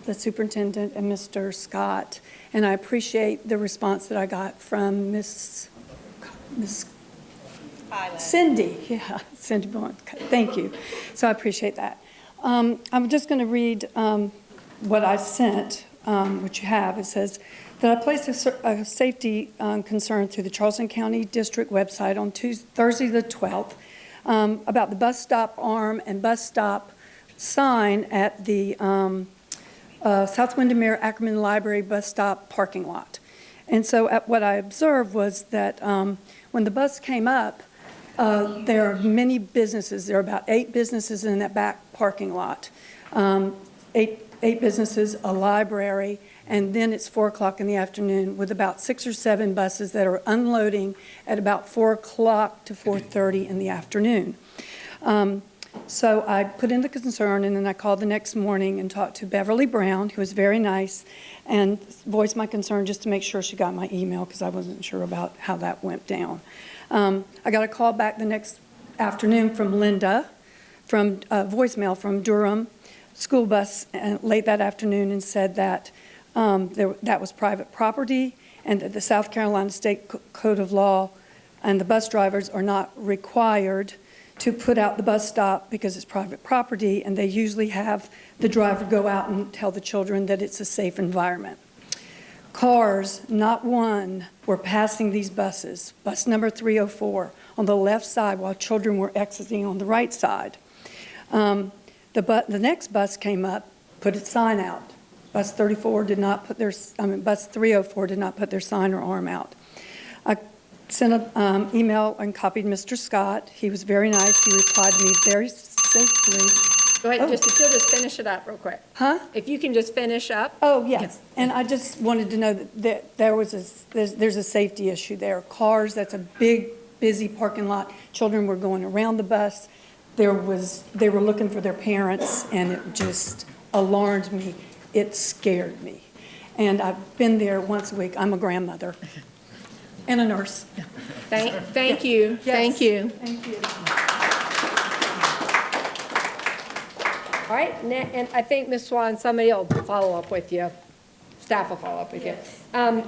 the superintendent and Mr. Scott, and I appreciate the response that I got from Miss Cindy. Yeah, Cindy Blunt. Thank you. So I appreciate that. I'm just going to read what I sent, which you have. It says that I placed a safety concern through the Charleston County District website on Thursday the 12th about the bus stop arm and bus stop sign at the South Windermere Ackerman Library bus stop parking lot. And so what I observed was that when the bus came up, there are many businesses. There are about 8 businesses in that back parking lot. 8 businesses, a library, and then it's 4 o'clock in the afternoon with about 6 or 7 buses that are unloading at about 4 o'clock to 4:30 in the afternoon. So I put in the concern, and then I called the next morning and talked to Beverly Brown, who was very nice, and voiced my concern just to make sure she got my email because I wasn't sure about how that went down. I got a call back the next afternoon from Linda, from voicemail from Durham school bus late that afternoon, and said that that was private property and that the South Carolina State Code of Law and the bus drivers are not required to put out the bus stop because it's private property, and they usually have the driver go out and tell the children that it's a safe environment. Cars, not one, were passing these buses, bus number 304, on the left side while children were exiting on the right side. The next bus came up, put its sign out. Bus 34 did not put bus 304 did not put their sign or arm out. I sent an email and copied Mr. Scott. He was very nice. He replied to me very safely. Go ahead, if you'll just finish it up real quick. Huh? If you can just finish up. Oh, yes. And I just wanted to know that there's a safety issue there. Cars, that's a big, busy parking lot. Children were going around the bus. They were looking for their parents, and it just alarmed me. It scared me. And I've been there once a week. I'm a grandmother and a nurse. Thank you. Yes. Thank you. Thank you. All right, and I think, Ms. Swan, somebody will follow up with you. Staff will follow up with you.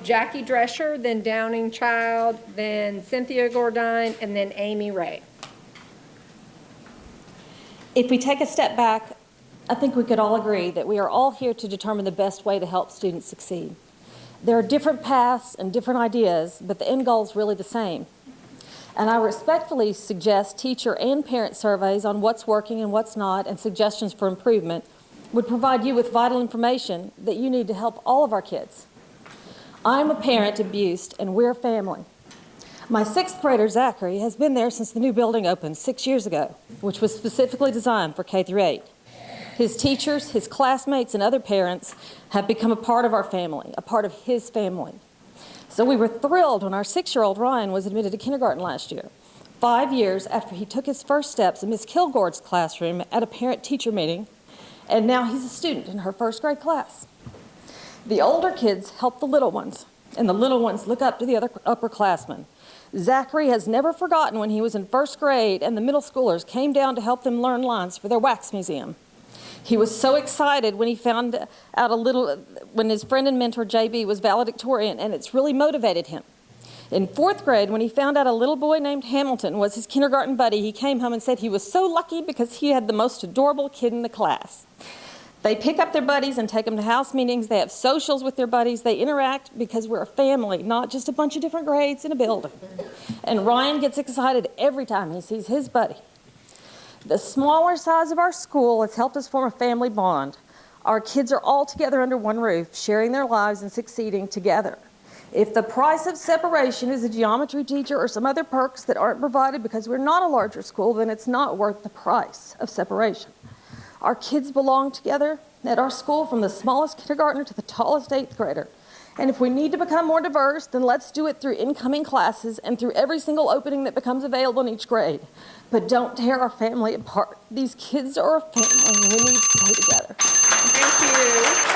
Jackie Drescher, then Downing Child, then Cynthia Gordine, and then Amy Ray. If we take a step back, I think we could all agree that we are all here to determine the best way to help students succeed. There are different paths and different ideas, but the end goal is really the same. And I respectfully suggest teacher and parent surveys on what's working and what's not, and suggestions for improvement would provide you with vital information that you need to help all of our kids. I'm a parent abused, and we're family. My 6th grader, Zachary, has been there since the new building opened 6 years ago, which was specifically designed for K-8. His teachers, his classmates, and other parents have become a part of our family, a part of his family. So we were thrilled when our 6-year-old Ryan was admitted to kindergarten last year, 5 years after he took his first steps in Miss Kilgore's classroom at a parent-teacher meeting, and now he's a student in her 1st grade class. The older kids help the little ones, and the little ones look up to the other upperclassmen. Zachary has never forgotten when he was in 1st grade and the middle schoolers came down to help them learn lines for their wax museum. He was so excited when he found out when his friend and mentor JB was valedictorian, and it's really motivated him. In 4th grade, when he found out a little boy named Hamilton was his kindergarten buddy, he came home and said he was so lucky because he had the most adorable kid in the class. They pick up their buddies and take them to house meetings. They have socials with their buddies. They interact because we're a family, not just a bunch of different grades in a building. And Ryan gets excited every time he sees his buddy. The smaller size of our school has helped us form a family bond. Our kids are all together under one roof, sharing their lives and succeeding together. If the price of separation is a geometry teacher or some other perks that aren't provided because we're not a larger school, then it's not worth the price of separation. Our kids belong together at our school, from the smallest kindergartner to the tallest 8th grader. And if we need to become more diverse, then let's do it through incoming classes and through every single opening that becomes available in each grade. But don't tear our family apart. These kids are a family, and we need to stay together. Thank you.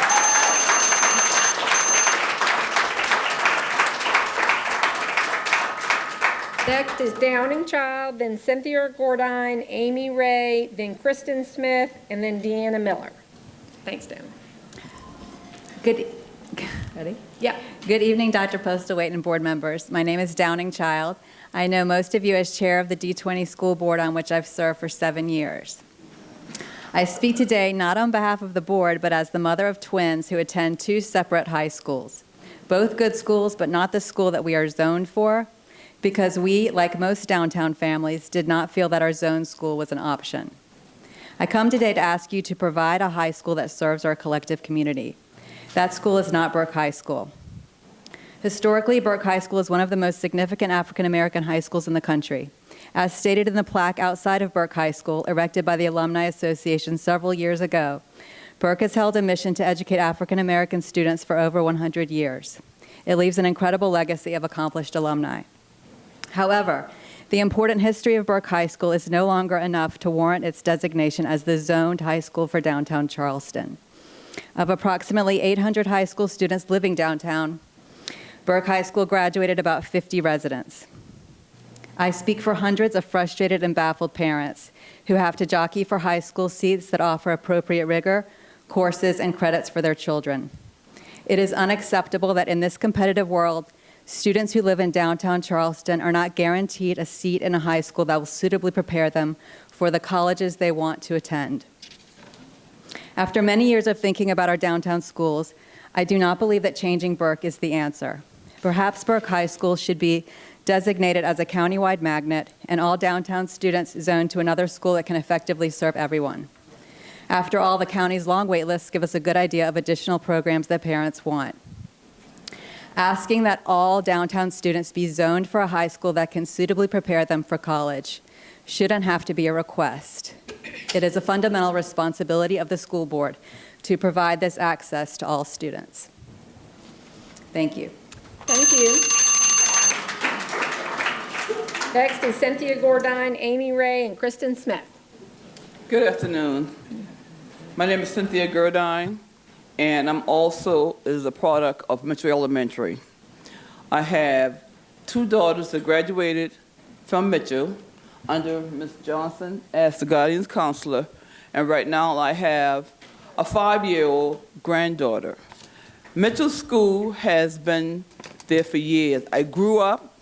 Next is Downing Child, then Cynthia Gordine, Amy Ray, then Kristen Smith, and then Deanna Miller. Thanks, Dan. Ready? Yeah. Good evening, Dr. Postlewaite and board members. My name is Downing Child. I know most of you as chair of the D20 school board, on which I've served for 7 years. I speak today not on behalf of the board, but as the mother of twins who attend 2 separate high schools. Both good schools, but not the school that we are zoned for, because we, like most downtown families, did not feel that our zone school was an option. I come today to ask you to provide a high school that serves our collective community. That school is not Burke High School. Historically, Burke High School is one of the most significant African-American high schools in the country. As stated in the plaque outside of Burke High School, erected by the Alumni Association several years ago, Burke has held a mission to educate African-American students for over 100 years. It leaves an incredible legacy of accomplished alumni. However, the important history of Burke High School is no longer enough to warrant its designation as the zoned high school for downtown Charleston. Of approximately 800 high school students living downtown, Burke High School graduated about 50 residents. I speak for hundreds of frustrated and baffled parents who have to jockey for high school seats that offer appropriate rigor, courses, and credits for their children. It is unacceptable that in this competitive world, students who live in downtown Charleston are not guaranteed a seat in a high school that will suitably prepare them for the colleges they want to attend. After many years of thinking about our downtown schools, I do not believe that changing Burke is the answer. Perhaps Burke High School should be designated as a countywide magnet and all downtown students zoned to another school that can effectively serve everyone. After all, the county's long wait lists give us a good idea of additional programs that parents want. Asking that all downtown students be zoned for a high school that can suitably prepare them for college shouldn't have to be a request. It is a fundamental responsibility of the school board to provide this access to all students. Thank you. Thank you. Next is Cynthia Gordine, Amy Ray, and Kristen Smith. Good afternoon. My name is Cynthia Gordine, and I'm also a product of Mitchell Elementary. I have 2 daughters that graduated from Mitchell under Ms. Johnson as the guidance counselor, and right now I have a 5-year-old granddaughter. Mitchell School has been there for years. I grew up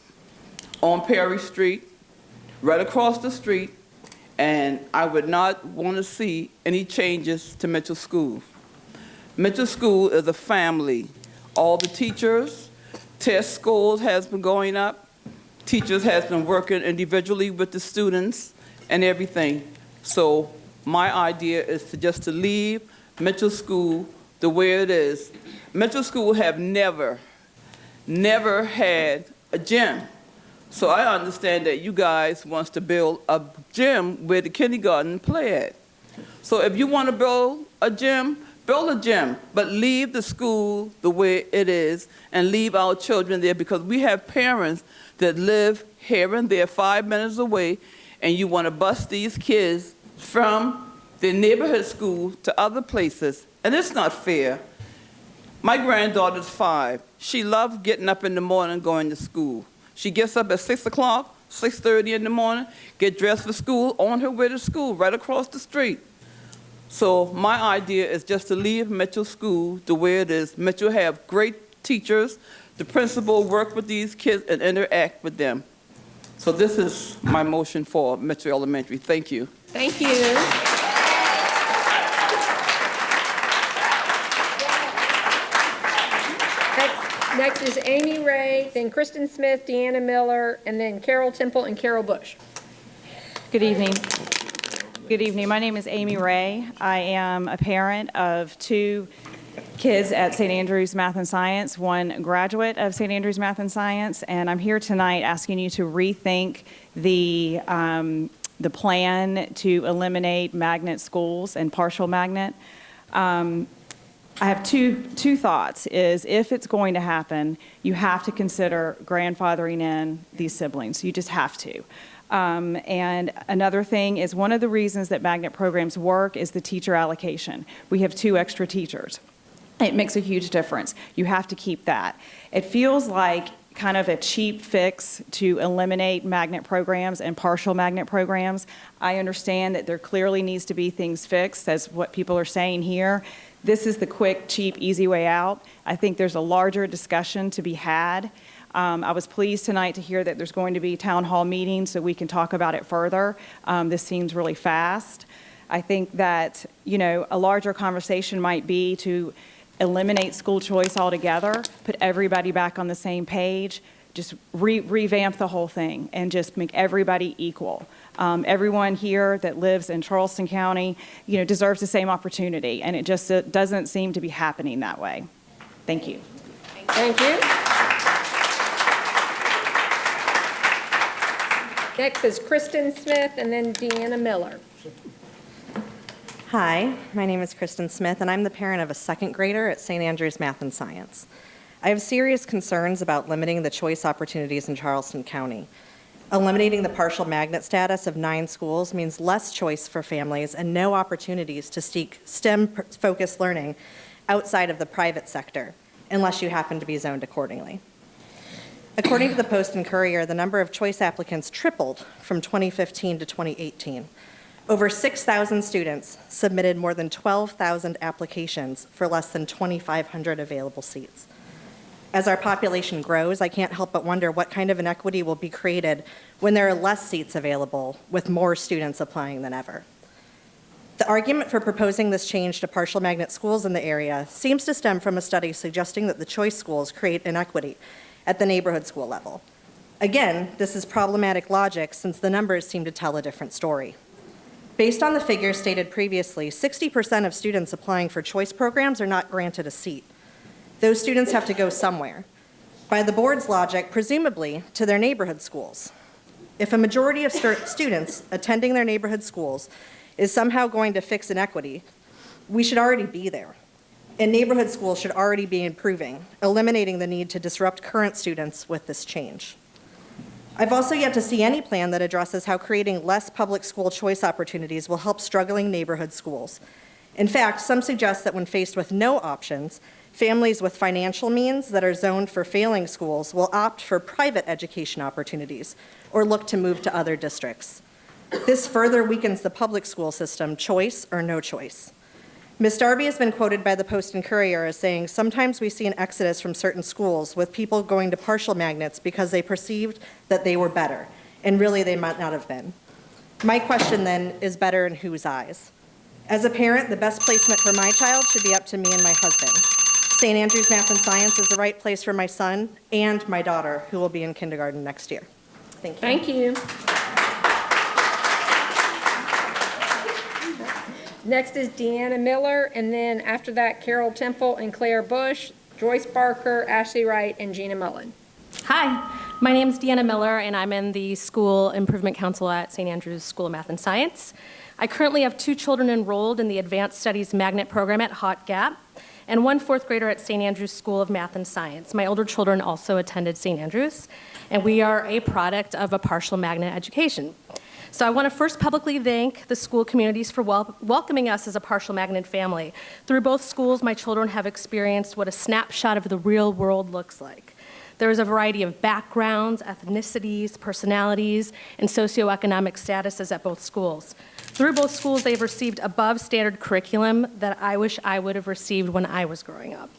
on Perry Street, right across the street, and I would not want to see any changes to Mitchell School. Mitchell School is a family. all the teachers. Test scores has been going up. Teachers has been working individually with the students and everything. So my idea is to leave Mitchell School the way it is. Mitchell School have never had a gym. So I understand that you guys wants to build a gym where the kindergarten play at. So if you want to build a gym, but leave the school the way it is and leave our children there, because we have parents that live here and there 5 minutes away, and you want to bus these kids from their neighborhood school to other places, and it's not fair. My granddaughter's 5. She loves getting up in the morning and going to school. She gets up at 6 o'clock, 6:30 in the morning, get dressed for school, on her way to school, right across the street. So my idea is just to leave Mitchell School the way it is. Mitchell have great teachers. The principal work with these kids and interact with them. So this is my motion for Mitchell Elementary. Thank you. Thank you. Next is Amy Ray, then Kristen Smith, Deanna Miller, and then Carol Temple and Carol Bush. Good evening. Good evening. My name is Amy Ray. I am a parent of 2 kids at St. Andrews Math and Science, one graduate of St. Andrews Math and Science, and I'm here tonight asking you to rethink the plan to eliminate magnet schools and partial magnet. I have two thoughts. Is if it's going to happen, you have to consider grandfathering in these siblings. You just have to. And another thing is, one of the reasons that magnet programs work is the teacher allocation. We have 2 extra teachers. It makes a huge difference. You have to keep that. It feels like kind of a cheap fix to eliminate magnet programs and partial magnet programs. I understand that there clearly needs to be things fixed, as what people are saying here. This is the quick, cheap, easy way out. I think there's a larger discussion to be had. I was pleased tonight to hear that there's going to be town hall meetings so we can talk about it further. This seems really fast. I think that, a larger conversation might be to eliminate school choice altogether, put everybody back on the same page, just revamp the whole thing and just make everybody equal. Everyone here that lives in Charleston County, deserves the same opportunity, and it just doesn't seem to be happening that way. Thank you. Thank you. Next is Kristen Smith and then Deanna Miller. Hi, my name is Kristen Smith, and I'm the parent of a 2nd grader at St. Andrews Math and Science. I have serious concerns about limiting the choice opportunities in Charleston County. Eliminating the partial magnet status of 9 schools means less choice for families and no opportunities to seek STEM-focused learning outside of the private sector, unless you happen to be zoned accordingly. According to the Post and Courier, the number of choice applicants tripled from 2015 to 2018. Over 6,000 students submitted more than 12,000 applications for less than 2,500 available seats. As our population grows, I can't help but wonder what kind of inequity will be created when there are less seats available with more students applying than ever. The argument for proposing this change to partial magnet schools in the area seems to stem from a study suggesting that the choice schools create inequity at the neighborhood school level. Again, this is problematic logic since the numbers seem to tell a different story. Based on the figures stated previously, 60% of students applying for choice programs are not granted a seat. Those students have to go somewhere. By the board's logic, presumably to their neighborhood schools. If a majority of students attending their neighborhood schools is somehow going to fix inequity, we should already be there. And neighborhood schools should already be improving, eliminating the need to disrupt current students with this change. I've also yet to see any plan that addresses how creating less public school choice opportunities will help struggling neighborhood schools. In fact, some suggest that when faced with no options, families with financial means that are zoned for failing schools will opt for private education opportunities or look to move to other districts. This further weakens the public school system, choice or no choice. Ms. Darby has been quoted by the Post and Courier as saying, "Sometimes we see an exodus from certain schools with people going to partial magnets because they perceived that they were better, and really they might not have been." My question then is, better in whose eyes? As a parent, the best placement for my child should be up to me and my husband. St. Andrews Math and Science is the right place for my son and my daughter, who will be in kindergarten next year. Thank you. Thank you. Next is Deanna Miller, and then after that, Carol Temple and Claire Bush, Joyce Barker, Ashley Wright, and Gina Mullen. Hi, my name is Deanna Miller, and I'm in the School Improvement Council at St. Andrews School of Math and Science. I currently have 2 children enrolled in the Advanced Studies Magnet Program at Hot Gap, and 1 4th grader at St. Andrews School of Math and Science. My older children also attended St. Andrews, and we are a product of a partial magnet education. So I want to first publicly thank the school communities for welcoming us as a partial magnet family. Through both schools, my children have experienced what a snapshot of the real world looks like. There is a variety of backgrounds, ethnicities, personalities, and socioeconomic statuses at both schools. Through both schools, they've received above standard curriculum that I wish I would have received when I was growing up.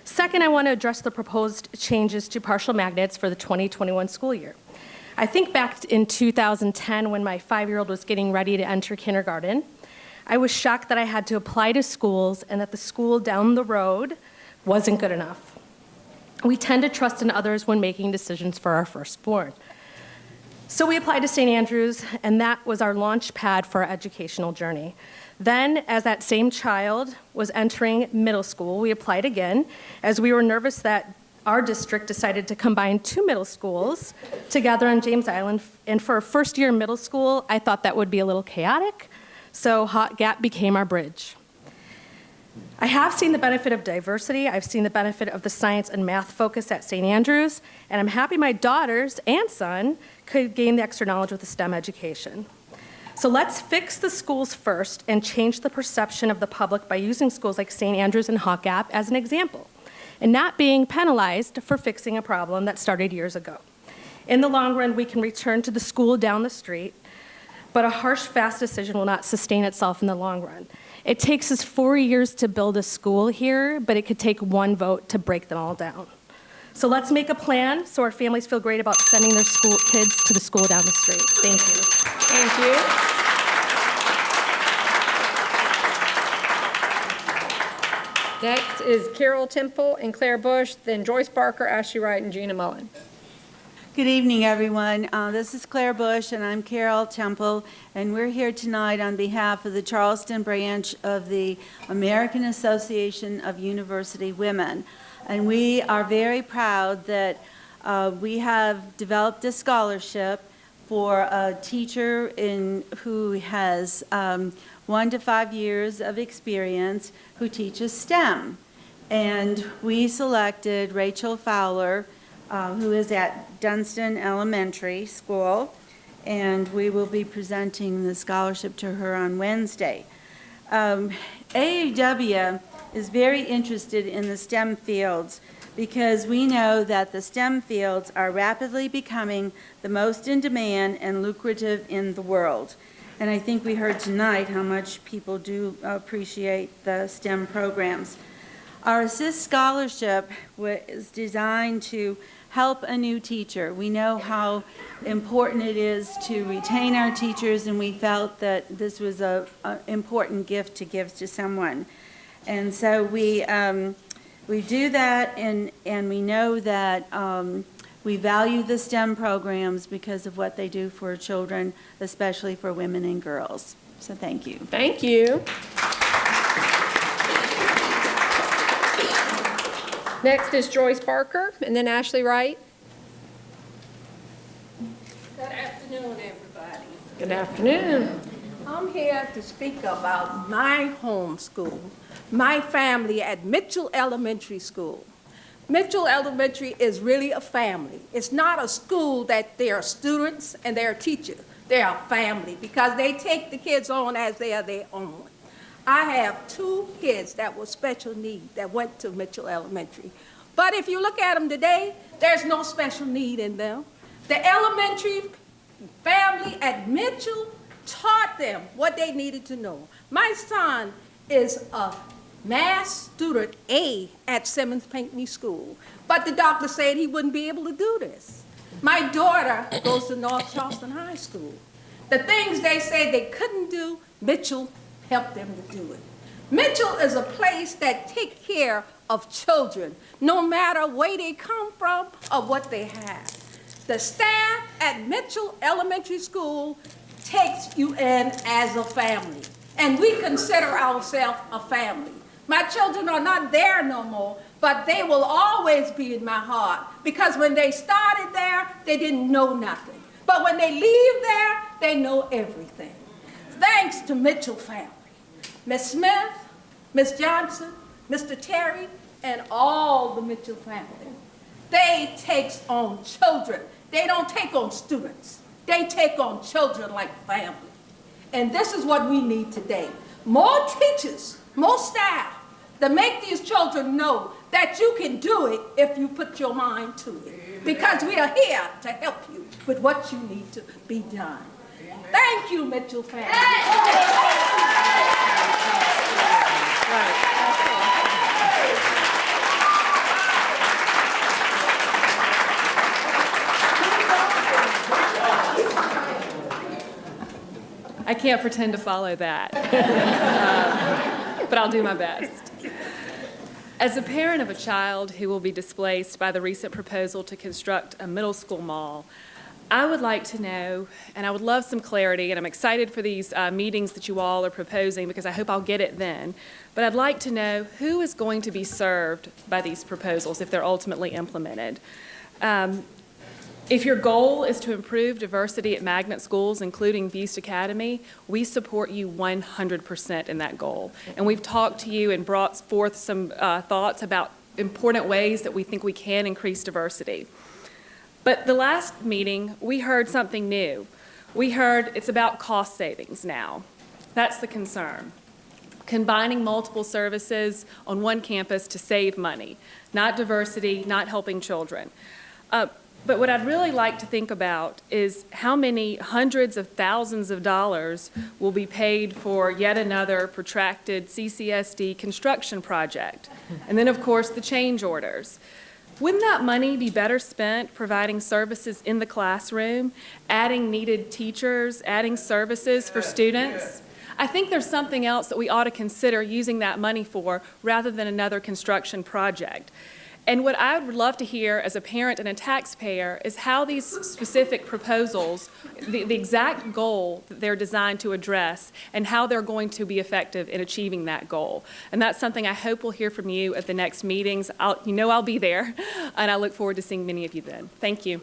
Second, I want to address the proposed changes to partial magnets for the 2021 school year. I think back in 2010 when my 5-year-old was getting ready to enter kindergarten. I was shocked that I had to apply to schools and that the school down the road wasn't good enough. We tend to trust in others when making decisions for our firstborn. So we applied to St. Andrews, and that was our launch pad for our educational journey. Then, as that same child was entering middle school, we applied again, as we were nervous that our district decided to combine 2 middle schools together on James Island. And for a first-year middle school, I thought that would be a little chaotic, so Hot Gap became our bridge. I have seen the benefit of diversity. I've seen the benefit of the science and math focus at St. Andrews, and I'm happy my daughters and son could gain the extra knowledge with the STEM education. So let's fix the schools first and change the perception of the public by using schools like St. Andrews and Hot Gap as an example, and not being penalized for fixing a problem that started years ago. In the long run, we can return to the school down the street, but a harsh, fast decision will not sustain itself in the long run. It takes us 4 years to build a school here, but it could take 1 vote to break them all down. So let's make a plan so our families feel great about sending their school kids to the school down the street. Thank you. Thank you. Next is Carol Temple and Claire Bush, then Joyce Barker, Ashley Wright, and Gina Mullen. Good evening, everyone. This is Claire Bush, and I'm Carol Temple, and we're here tonight on behalf of the Charleston branch of the American Association of University Women. And we are very proud that we have developed a scholarship for a teacher who has 1 to 5 years of experience who teaches STEM. And we selected Rachel Fowler, who is at Dunston Elementary School, and we will be presenting the scholarship to her on Wednesday. AAW is very interested in the STEM fields because we know that the STEM fields are rapidly becoming the most in demand and lucrative in the world. And I think we heard tonight how much people do appreciate the STEM programs. Our Assist Scholarship was designed to help a new teacher. We know how important it is to retain our teachers, and we felt that this was an important gift to give to someone. And so we do that, and we know that we value the STEM programs because of what they do for children, especially for women and girls. So thank you. Thank you. Next is Joyce Barker, and then Ashley Wright. Good afternoon, everybody. Good afternoon. I'm here to speak about my home school, my family at Mitchell Elementary School. Mitchell Elementary is really a family. It's not a school that there are students and there are teachers. They are family because they take the kids on as they are their own. I have 2 kids that were special needs that went to Mitchell Elementary. But if you look at them today, there's no special need in them. The elementary family at Mitchell taught them what they needed to know. My son is a math student A at Simmons Pinckney School, but the doctor said he wouldn't be able to do this. My daughter goes to North Charleston High School. The things they said they couldn't do, Mitchell help them to do it. Mitchell is a place that takes care of children, no matter where they come from or what they have. The staff at Mitchell Elementary School takes you in as a family, and we consider ourselves a family. My children are not there no more, but they will always be in my heart, because when they started there, they didn't know nothing. But when they leave there, they know everything. Thanks to Mitchell family. Miss Smith, Miss Johnson, Mr. Terry, and all the Mitchell family. They take on children. They don't take on students. They take on children like family. And this is what we need today. More teachers, more staff, to make these children know that you can do it if you put your mind to it. Because we are here to help you with what you need to be done. Thank you, Mitchell family. I can't pretend to follow that, but I'll do my best. As a parent of a child who will be displaced by the recent proposal to construct a middle school mall, I would like to know, and I would love some clarity, and I'm excited for these meetings that you all are proposing because I hope I'll get it then, but I'd like to know who is going to be served by these proposals if they're ultimately implemented. If your goal is to improve diversity at magnet schools, including Beast Academy, we support you 100% in that goal. And we've talked to you and brought forth some thoughts about important ways that we think we can increase diversity. But the last meeting, we heard something new. We heard it's about cost savings now. That's the concern. Combining multiple services on one campus to save money, not diversity, not helping children. But what I'd really like to think about is how many hundreds of thousands of dollars will be paid for yet another protracted CCSD construction project. And then, of course, the change orders. Wouldn't that money be better spent providing services in the classroom, adding needed teachers, adding services for students? I think there's something else that we ought to consider using that money for rather than another construction project. And what I would love to hear as a parent and a taxpayer is how these specific proposals, the exact goal that they're designed to address, and how they're going to be effective in achieving that goal. And that's something I hope we'll hear from you at the next meetings. I'll be there, and I look forward to seeing many of you then. Thank you.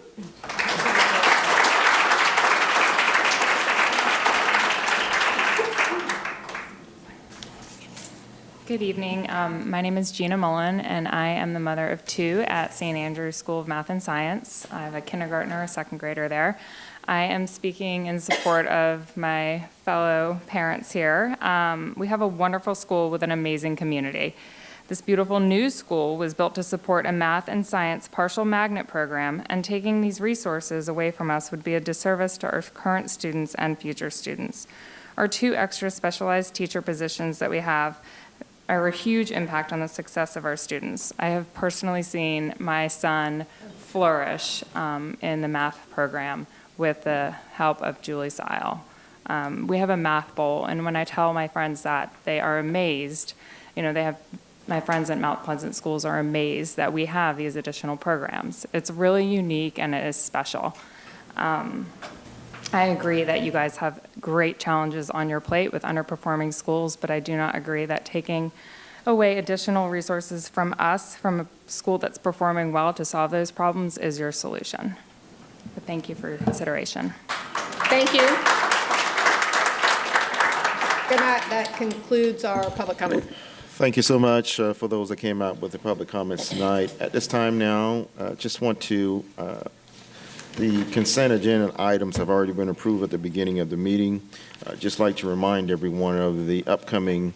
Good evening. My name is Gina Mullen, and I am the mother of two at St. Andrew's School of Math and Science. I have a kindergartner, a second grader there. I am speaking in support of my fellow parents here. We have a wonderful school with an amazing community. This beautiful new school was built to support a math and science partial magnet program, and taking these resources away from us would be a disservice to our current students and future students. Our two extra specialized teacher positions that we have are a huge impact on the success of our students. I have personally seen my son flourish in the math program with the help of Julie Seil. We have a math bowl, and when I tell my friends that, they are amazed. My friends at Mount Pleasant schools are amazed that we have these additional programs. It's really unique and it is special. I agree that you guys have great challenges on your plate with underperforming schools, but I do not agree that taking away additional resources from us, from a school that's performing well to solve those problems, is your solution. But thank you for your consideration. Thank you. Good night. That concludes our public comment. Thank you so much for those that came out with the public comments tonight. At this time now, just want to the consent agenda items have already been approved at the beginning of the meeting. Just like to remind everyone of the upcoming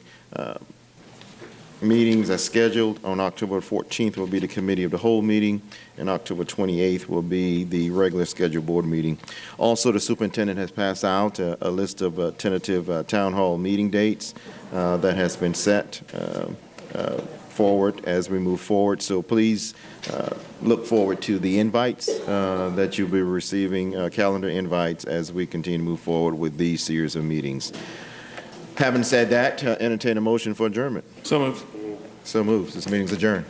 meetings as scheduled. On October 14th will be the committee of the whole meeting, and October 28th will be the regular scheduled board meeting. Also, the superintendent has passed out a list of tentative town hall meeting dates that has been set forward as we move forward. So please look forward to the invites that you'll be receiving, calendar invites, as we continue to move forward with these series of meetings. Having said that, entertain a motion for adjournment. So moved. So moves. This meeting's adjourned.